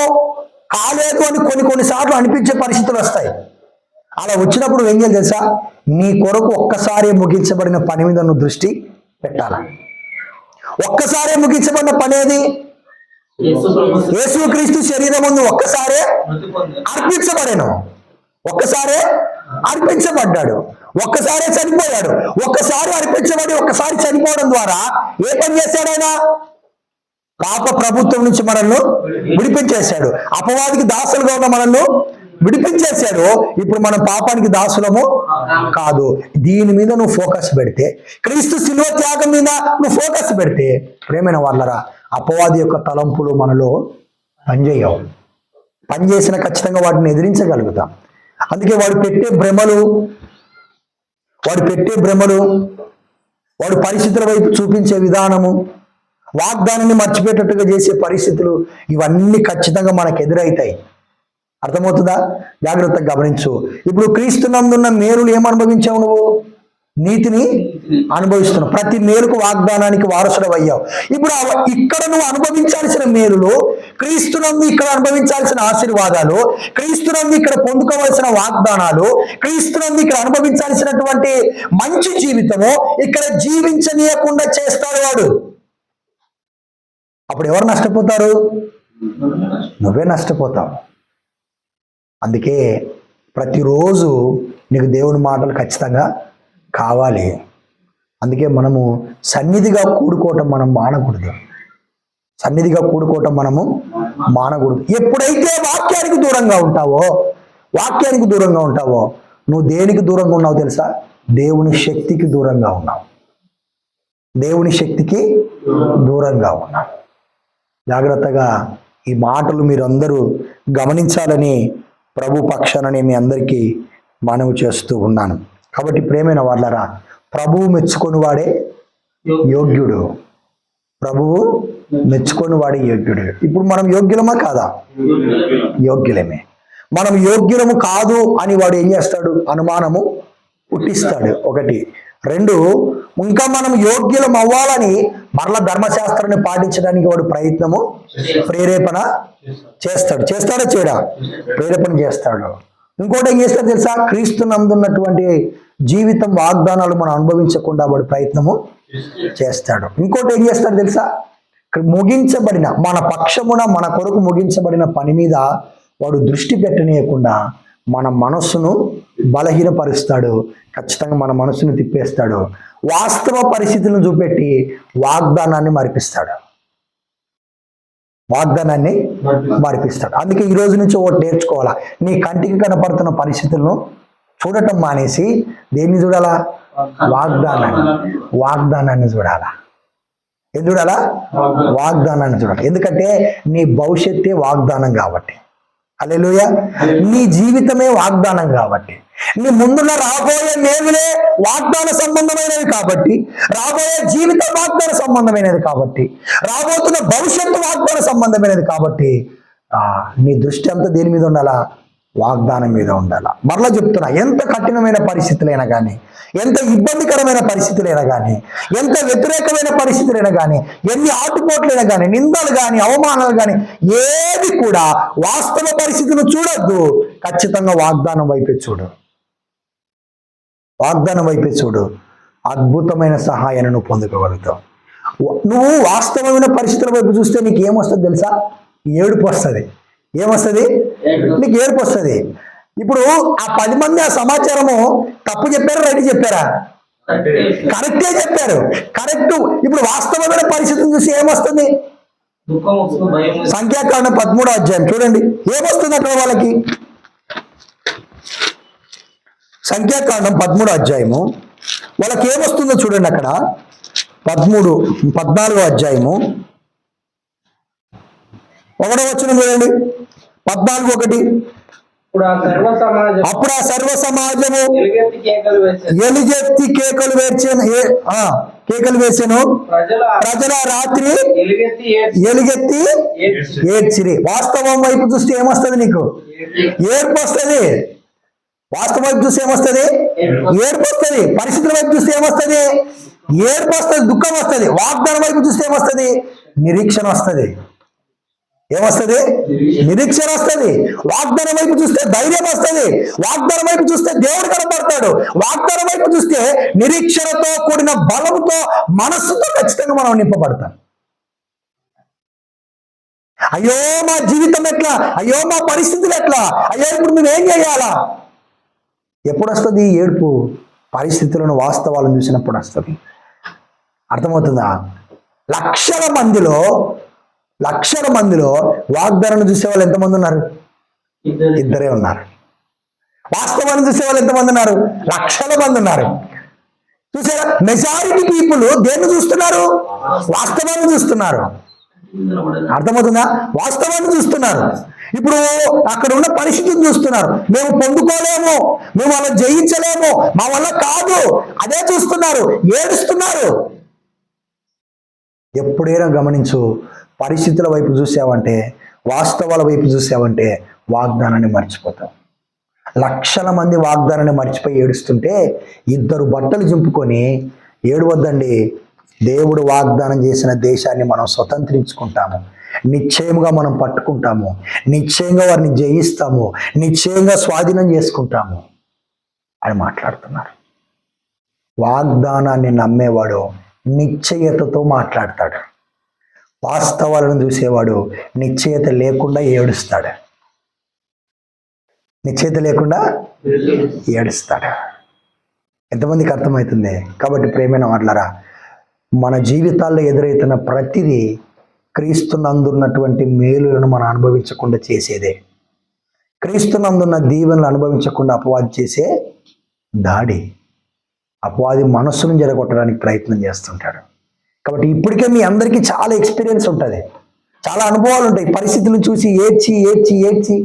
కాలేదు అని కొన్నిసార్లు అనిపించే పరిస్థితులు వస్తాయి. అలా వచ్చినప్పుడు ఏం చేయాలి తెలుసా? నీ కొరకు ఒక్కసారి ముగించబడిన పని మీద నువ్వు దృష్టి పెట్టాలి. ఒక్కసారే ముగించబడిన పని ఏది? యేసుక్రీస్తు శరీరం ముందు ఒక్కసారే అర్పించబడేను, ఒక్కసారే అర్పించబడ్డాడు, ఒక్కసారే చనిపోయాడు. ఒక్కసారి అర్పించబడి ఒక్కసారి చనిపోవడం ద్వారా ఏ పని చేశాడు ఆయన? పాప ప్రభుత్వం నుంచి మనల్ని విడిపించేశాడు. అపవాదికి దాసులుగా ఉన్న మనల్ని విడిపించేశాడు. ఇప్పుడు మనం పాపానికి దాసులము కాదు. దీని మీద నువ్వు ఫోకస్ పెడితే, క్రీస్తు శిలువ త్యాగం మీద నువ్వు ఫోకస్ పెడితే, ప్రేమైన వాళ్ళరా, అపవాది యొక్క తలంపులు మనలో పనిచేయవు. పనిచేసిన ఖచ్చితంగా వాటిని ఎదిరించగలుగుతాం. అందుకే వాడు పెట్టే భ్రమలు, వాడు పరిస్థితుల వైపు చూపించే విధానము, వాగ్దానాన్ని మర్చిపోయేటట్టుగా చేసే పరిస్థితులు, ఇవన్నీ ఖచ్చితంగా మనకు ఎదురవుతాయి. అర్థమవుతుందా? జాగ్రత్తగా గమనించు. ఇప్పుడు క్రీస్తునందున్న మేలులు ఏమనుభవించావు? నువ్వు నీతిని అనుభవిస్తున్నావు. ప్రతి మేలుకు వాగ్దానానికి వారసుడు అయ్యావు. ఇప్పుడు ఇక్కడ నువ్వు అనుభవించాల్సిన మేలులు, క్రీస్తునందు ఇక్కడ అనుభవించాల్సిన ఆశీర్వాదాలు, క్రీస్తునందు ఇక్కడ పొందుకోవాల్సిన వాగ్దానాలు, క్రీస్తునందు ఇక్కడ అనుభవించాల్సినటువంటి మంచి జీవితము ఇక్కడ జీవించనీయకుండా చేస్తాడు వాడు. అప్పుడు ఎవరు నష్టపోతారు? నువ్వే నష్టపోతావు. అందుకే ప్రతిరోజు నీకు దేవుని మాటలు ఖచ్చితంగా కావాలి. అందుకే మనము సన్నిధిగా కూడుకోవటం మనం మానకూడదు. ఎప్పుడైతే వాక్యానికి దూరంగా ఉంటావో నువ్వు దేనికి దూరంగా ఉన్నావు తెలుసా? దేవుని శక్తికి దూరంగా ఉన్నావు. జాగ్రత్తగా ఈ మాటలు మీరందరూ గమనించాలని ప్రభు పక్షాన మీ అందరికీ మనవి చేస్తూ ఉన్నాను. కాబట్టి ప్రేమైన వాళ్ళరా, ప్రభువు మెచ్చుకొని వాడే యోగ్యుడు. ఇప్పుడు మనం యోగ్యులమా కాదా? యోగ్యులమే. మనం యోగ్యులము కాదు అని వాడు ఏం చేస్తాడు? అనుమానము పుట్టిస్తాడు. ఒకటి. రెండు, ఇంకా మనం యోగ్యులం అవ్వాలని మరలా ధర్మశాస్త్రాన్ని పాటించడానికి వాడు ప్రేరేపణ చేస్తాడా చేయడా? ప్రేరేపణ చేస్తాడు. ఇంకోటి ఏం చేస్తాడు తెలుసా? క్రీస్తు నందున్నటువంటి జీవితం, వాగ్దానాలు మనం అనుభవించకుండా వాడు ప్రయత్నము చేస్తాడు. ఇంకోటి ఏం చేస్తాడు తెలుసా? ముగించబడిన మన పక్షమున మన కొరకు ముగించబడిన పని మీద వాడు దృష్టి పెట్టనీయకుండా మన మనస్సును బలహీనపరుస్తాడు. ఖచ్చితంగా మన మనస్సును తిప్పేస్తాడు. వాస్తవ పరిస్థితులను చూపెట్టి వాగ్దానాన్ని మరిపిస్తాడు. అందుకే ఈ రోజు నుంచి ఒకటి నేర్చుకోవాలా. నీ కంటికి కనపడుతున్న పరిస్థితులను చూడటం మానేసి దేన్ని చూడాలా? వాగ్దానాన్ని చూడాలా. ఏం చూడాలా? వాగ్దానాన్ని చూడాలి. ఎందుకంటే నీ భవిష్యత్తే వాగ్దానం కాబట్టి. హల్లెలూయా. నీ జీవితమే వాగ్దానం కాబట్టి, నీ ముందున్న రాబోయే మేలులే వాగ్దాన సంబంధమైనవి కాబట్టి, రాబోయే జీవితం వాగ్దాన సంబంధమైనది కాబట్టి, రాబోతున్న భవిష్యత్తు వాగ్దాన సంబంధమైనది కాబట్టి నీ దృష్టి అంతా దేని మీద ఉండాలా? వాగ్దానం మీద ఉండాలా. మరలా చెప్తున్నా, ఎంత కఠినమైన పరిస్థితులైనా కానీ, ఎంత ఇబ్బందికరమైన పరిస్థితులైనా కానీ, ఎంత వ్యతిరేకమైన పరిస్థితులైనా కానీ, ఎన్ని ఆటుపోట్లైనా కానీ, నిందలు కానీ, అవమానాలు కానీ, ఏది కూడా వాస్తవ పరిస్థితులు చూడొద్దు. ఖచ్చితంగా వాగ్దానం వైపే చూడు. అద్భుతమైన సహాయాన్ని నువ్వు పొందుకోగలుగుతావు. నువ్వు వాస్తవమైన పరిస్థితుల వైపు చూస్తే నీకు ఏమొస్తుంది తెలుసా? ఏడుపు వస్తుంది. నీకు ఏడుపు వస్తుంది. ఇప్పుడు ఆ 10 మంది ఆ సమాచారము తప్పు చెప్పారా, రైట్ చెప్పారా? కరెక్టే చెప్పారు. కరెక్ట్. ఇప్పుడు వాస్తవమైన పరిస్థితిని చూసి ఏమొస్తుంది? సంఖ్యాకాండం 13వ అధ్యాయం చూడండి. ఏమొస్తుంది అక్కడ వాళ్ళకి? సంఖ్యాకాండం 13వ అధ్యాయము. వాళ్ళకి ఏమొస్తుందో చూడండి అక్కడ. 14వ అధ్యాయము 1వ వచనం చూడండి. 14:1. అప్పుడు ఆ సర్వ సమాజము ఎలుగెత్తి కేకలు వేసాను. ప్రజల రాత్రి ఎలుగెత్తి ఏడ్చిరి. వాస్తవం వైపు చూస్తే ఏమొస్తుంది? నీకు ఏడుపు వస్తుంది. వాస్తవం వైపు చూస్తే ఏమొస్తుంది? ఏడుపు వస్తుంది. పరిస్థితుల వైపు చూస్తే ఏమొస్తుంది? ఏడుపు వస్తుంది, దుఃఖం వస్తుంది. వాగ్దానం వైపు చూస్తే ఏమొస్తుంది? నిరీక్షణ వస్తుంది. ఏమొస్తుంది? నిరీక్షణ వస్తుంది. వాగ్దానం వైపు చూస్తే ధైర్యం వస్తుంది. వాగ్దానం వైపు చూస్తే దేవుడు కనపడతాడు. వాగ్దానం వైపు చూస్తే నిరీక్షణతో కూడిన బలంతో, మనస్సుతో ఖచ్చితంగా మనం నింపబడతాం. అయ్యో మా జీవితం ఎట్లా, అయ్యో మా పరిస్థితులు ఎట్లా, అయ్యో ఇప్పుడు మేము ఏం చేయాలా? ఎప్పుడు వస్తుంది ఏడుపు? పరిస్థితులను, వాస్తవాలను చూసినప్పుడు వస్తుంది. అర్థమవుతుందా? లక్షల మందిలో వాగ్దానాన్ని చూసే వాళ్ళు ఎంతమంది ఉన్నారు? ఇద్దరే ఉన్నారు. వాస్తవాన్ని చూసే వాళ్ళు ఎంతమంది ఉన్నారు? లక్షల మంది ఉన్నారు. చూసారా? మెజారిటీ పీపుల్ దేన్ని చూస్తున్నారు? వాస్తవాన్ని చూస్తున్నారు. అర్థమవుతుందా? వాస్తవాన్ని చూస్తున్నారు. ఇప్పుడు అక్కడ ఉన్న పరిస్థితిని చూస్తున్నారు. మేము పొందుకోలేము, మేము అలా జయించలేము, మా వల్ల కాదు, అదే చూస్తున్నారు, ఏడుస్తున్నారు. ఎప్పుడైనా గమనించు, పరిస్థితుల వైపు చూసావంటే, వాస్తవాల వైపు చూసావంటే వాగ్దానాన్ని మర్చిపోతాం. లక్షల మంది వాగ్దానాన్ని మర్చిపోయి ఏడుస్తుంటే, ఇద్దరు బట్టలు చింపుకొని ఏడవద్దండి. దేవుడు వాగ్దానం చేసిన దేశాన్ని మనం స్వతంత్రించుకుంటాము. నిశ్చయముగా మనం పట్టుకుంటాము. నిశ్చయంగా వారిని జయిస్తాము. నిశ్చయంగా స్వాధీనం చేసుకుంటాము అని మాట్లాడుతున్నారు. వాగ్దానాన్ని నమ్మేవాడు నిశ్చయతతో మాట్లాడతాడు. వాస్తవాలను చూసేవాడు నిశ్చయత లేకుండా ఏడుస్తాడు. నిశ్చయత లేకుండా ఏడుస్తాడు. ఎంతమందికి అర్థమవుతుంది? కాబట్టి ప్రేమైన వాళ్ళరా, మన జీవితాల్లో ఎదురవుతున్న ప్రతిదీ క్రీస్తునందున్నటువంటి మేలులను మనం అనుభవించకుండా చేసేదే. క్రీస్తునందున్న దీవెనలు అనుభవించకుండా అపవాది చేసే దాడి. అపవాది మనస్సును జరగొట్టడానికి ప్రయత్నం చేస్తుంటాడు. కాబట్టి ఇప్పటికే మీ అందరికీ చాలా ఎక్స్పీరియన్స్ ఉంటుంది, చాలా అనుభవాలు ఉంటాయి. పరిస్థితులను చూసి ఏడ్చి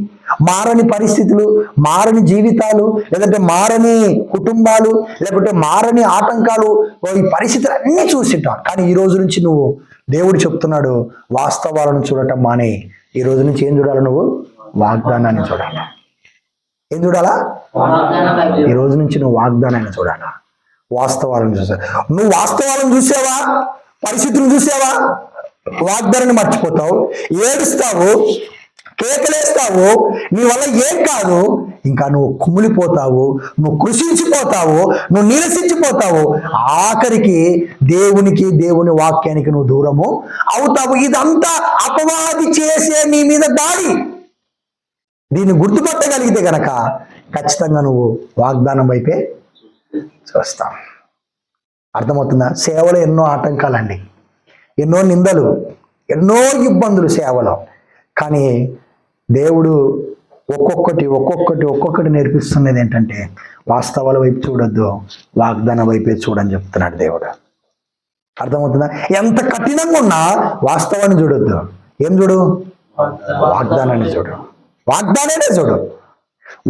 మారని పరిస్థితులు, మారని జీవితాలు, లేదంటే మారని కుటుంబాలు, లేకుంటే మారని ఆటంకాలు, ఈ పరిస్థితులు అన్నీ చూసింటాం. కానీ ఈ రోజు నుంచి నువ్వు, దేవుడు చెప్తున్నాడు, వాస్తవాలను చూడటం మానే. ఈ రోజు నుంచి ఏం చూడాలి? నువ్వు వాగ్దానాన్ని చూడాలా. ఏం చూడాలా? ఈ రోజు నుంచి నువ్వు వాగ్దానాన్ని చూడాలా. వాస్తవాలను చూసావు. నువ్వు వాస్తవాలను చూసావా? పరిస్థితులను చూసావా? వాగ్దానాన్ని మర్చిపోతావు, ఏడుస్తావు, కేకలేస్తావు. నీ వల్ల ఏం కాదు. ఇంకా నువ్వు కుమిలిపోతావు, నువ్వు కృషించిపోతావు, నువ్వు నీరసించిపోతావు. ఆఖరికి దేవునికి, దేవుని వాక్యానికి నువ్వు దూరము అవుతావు. ఇదంతా అపవాది చేసే నీ మీద దాడి. దీన్ని గుర్తుపట్టగలిగితే గనక ఖచ్చితంగా నువ్వు వాగ్దానం వైపే చూస్తాం. అర్థమవుతుందా? సేవలో ఎన్నో ఆటంకాలండి, ఎన్నో నిందలు, ఎన్నో ఇబ్బందులు సేవలో. కానీ దేవుడు ఒక్కొక్కటి నేర్పిస్తున్నది ఏంటంటే, వాస్తవాల వైపు చూడొద్దు, వాగ్దానం వైపే చూడని చెప్తున్నాడు దేవుడు. అర్థమవుతుందా? ఎంత కఠినంగా ఉన్నా వాస్తవాన్ని చూడొద్దు. ఏం చూడు? వాగ్దానాన్ని చూడు. వాగ్దానాన్నే చూడు.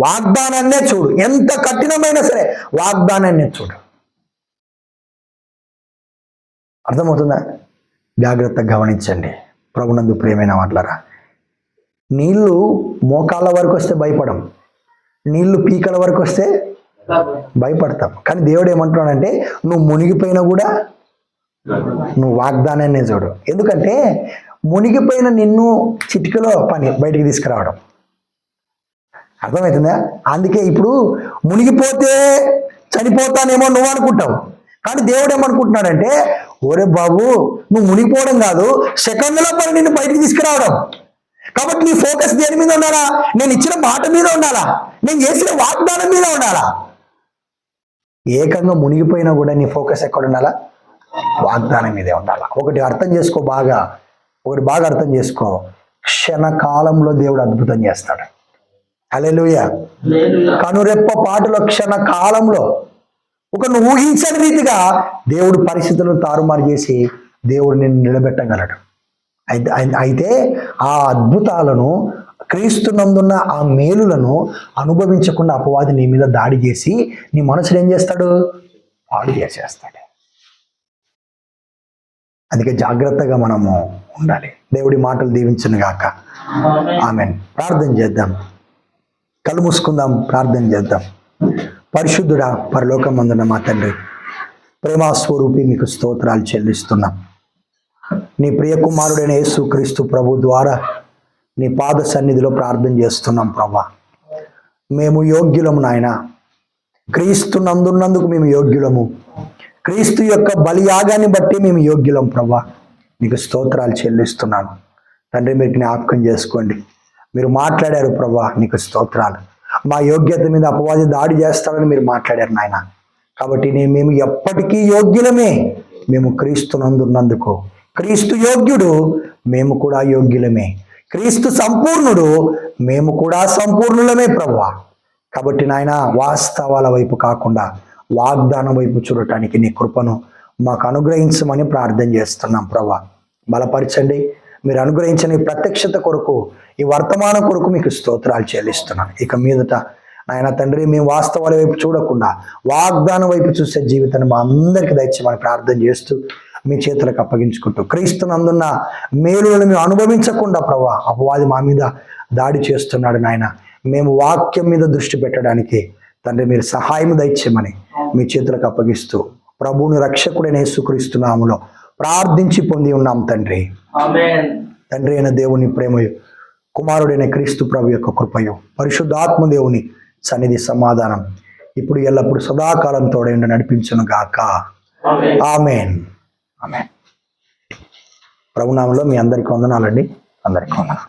వాగ్దానాన్నే చూడు. ఎంత కఠినమైనా సరే వాగ్దానాన్నే చూడు. అర్థమవుతుందా? జాగ్రత్తగా గమనించండి ప్రభునందు ప్రియమైన వాళ్ళరా. నీళ్లు మోకాళ్ళ వరకు వస్తే భయపడం, నీళ్లు పీకల వరకు వస్తే భయపడతాం. కానీ దేవుడు ఏమంటున్నాడంటే, నువ్వు మునిగిపోయినా కూడా నువ్వు వాగ్దానాన్నే చూడు. ఎందుకంటే మునిగిపోయిన నిన్ను చిటికలో పని బయటికి తీసుకురావడం. అర్థమవుతుందా? అందుకే ఇప్పుడు మునిగిపోతే చనిపోతానేమో నువ్వు అనుకుంటావు, కానీ దేవుడు ఏమనుకుంటున్నాడంటే, ఓరే బాబు, నువ్వు మునిగిపోవడం కాదు, సెకండ్లో పని నిన్ను బయటికి తీసుకురావడం. కాబట్టి నీ ఫోకస్ దేని మీద ఉండాలా? నేను ఇచ్చిన మాట మీద ఉండాలా? నేను చేసిన వాగ్దానం మీద ఉండాలా? ఏకంగా మునిగిపోయినా కూడా నీ ఫోకస్ ఎక్కడ ఉండాలా? వాగ్దానం మీదే ఉండాలా. ఒకటి అర్థం చేసుకో, బాగా అర్థం చేసుకో. క్షణకాలంలో దేవుడు అద్భుతం చేస్తాడు. హల్లెలూయా. కనురెప్ప పాటుల క్షణ కాలంలో ఒక నువ్వు ఊహించని రీతిగా దేవుడు పరిస్థితులను తారుమారు చేసి దేవుడు నిన్ను నిలబెట్టగలడు. అయితే ఆ అద్భుతాలను, క్రీస్తునందున్న ఆ మేలులను అనుభవించకుండా అపవాది నీ మీద దాడి చేసి నీ మనసును ఏం చేస్తాడు? పాడు చేసేస్తాడు. అందుకే జాగ్రత్తగా మనము ఉండాలి. దేవుడి మాటలు దీవించును గాక. ఆమేన్. ప్రార్థన చేద్దాం. కళ్ళు మూసుకుందాం, ప్రార్థన చేద్దాం. పరిశుద్ధుడా, పరలోకమందున్న మా తండ్రి, ప్రేమస్వరూపి, మీకు స్తోత్రాలు చెల్లిస్తున్నాం. నీ ప్రియ కుమారుడైన యేసుక్రీస్తు ప్రభు ద్వారా నీ పాద సన్నిధిలో ప్రార్థన చేస్తున్నాం ప్రభా. మేము యోగ్యులము నాయన, క్రీస్తు నందున్నందుకు మేము యోగ్యులము, క్రీస్తు యొక్క బలియాగాన్ని బట్టి మేము యోగ్యులం ప్రభా. నీకు స్తోత్రాలు చెల్లిస్తున్నాను తండ్రి. మీరు జ్ఞాపకం చేసుకోండి. మీరు మాట్లాడారు ప్రభా, నీకు స్తోత్రాలు. మా యోగ్యత మీద అపవాది దాడి చేస్తాడని మీరు మాట్లాడారు నాయన. కాబట్టి మేము ఎప్పటికీ యోగ్యులమే. మేము క్రీస్తు నందున్నందుకు, క్రీస్తు యోగ్యుడు, మేము కూడా యోగ్యులమే. క్రీస్తు సంపూర్ణుడు, మేము కూడా సంపూర్ణులమే ప్రభువా. కాబట్టి నాయన, వాస్తవాల వైపు కాకుండా వాగ్దానం వైపు చూడటానికి నీ కృపను మాకు అనుగ్రహించమని ప్రార్థన చేస్తున్నాం ప్రభువా. బలపరచండి. మీరు అనుగ్రహించిన ఈ ప్రత్యక్షత కొరకు, ఈ వర్తమానం కొరకు మీకు స్తోత్రాలు చెల్లిస్తున్నాను. ఇక మీదట నాయన తండ్రి, మేము వాస్తవాల వైపు చూడకుండా వాగ్దానం వైపు చూసే జీవితాన్ని మా అందరికీ దయచేయమని ప్రార్థన చేస్తూ మీ చేతులకు అప్పగించుకుంటూ, క్రీస్తునందున్న మేలులను మేము అనుభవించకుండా ప్రభా అపవాది మా మీద దాడి చేస్తున్నాడు నాయన. మేము వాక్యం మీద దృష్టి పెట్టడానికి తండ్రి మీరు సహాయం దయచేయమని మీ చేతులకు అప్పగిస్తూ ప్రభువుని రక్షకుడైన యేసుక్రీస్తు నామములో ప్రార్థించి పొంది ఉన్నాం తండ్రి. ఆమేన్. తండ్రి అయిన దేవుని ప్రేమయు, కుమారుడైన క్రీస్తు ప్రభు యొక్క కృపయు, పరిశుద్ధాత్మ దేవుని సన్నిధి సమాధానం ఇప్పుడు ఎల్లప్పుడు సదాకాలం తోడైండి నడిపించును గాక. ఆమేన్. ఆమేన్. ప్రభునామంలో మీ అందరికీ వందనాలండి. అందరికీ వందనాలు.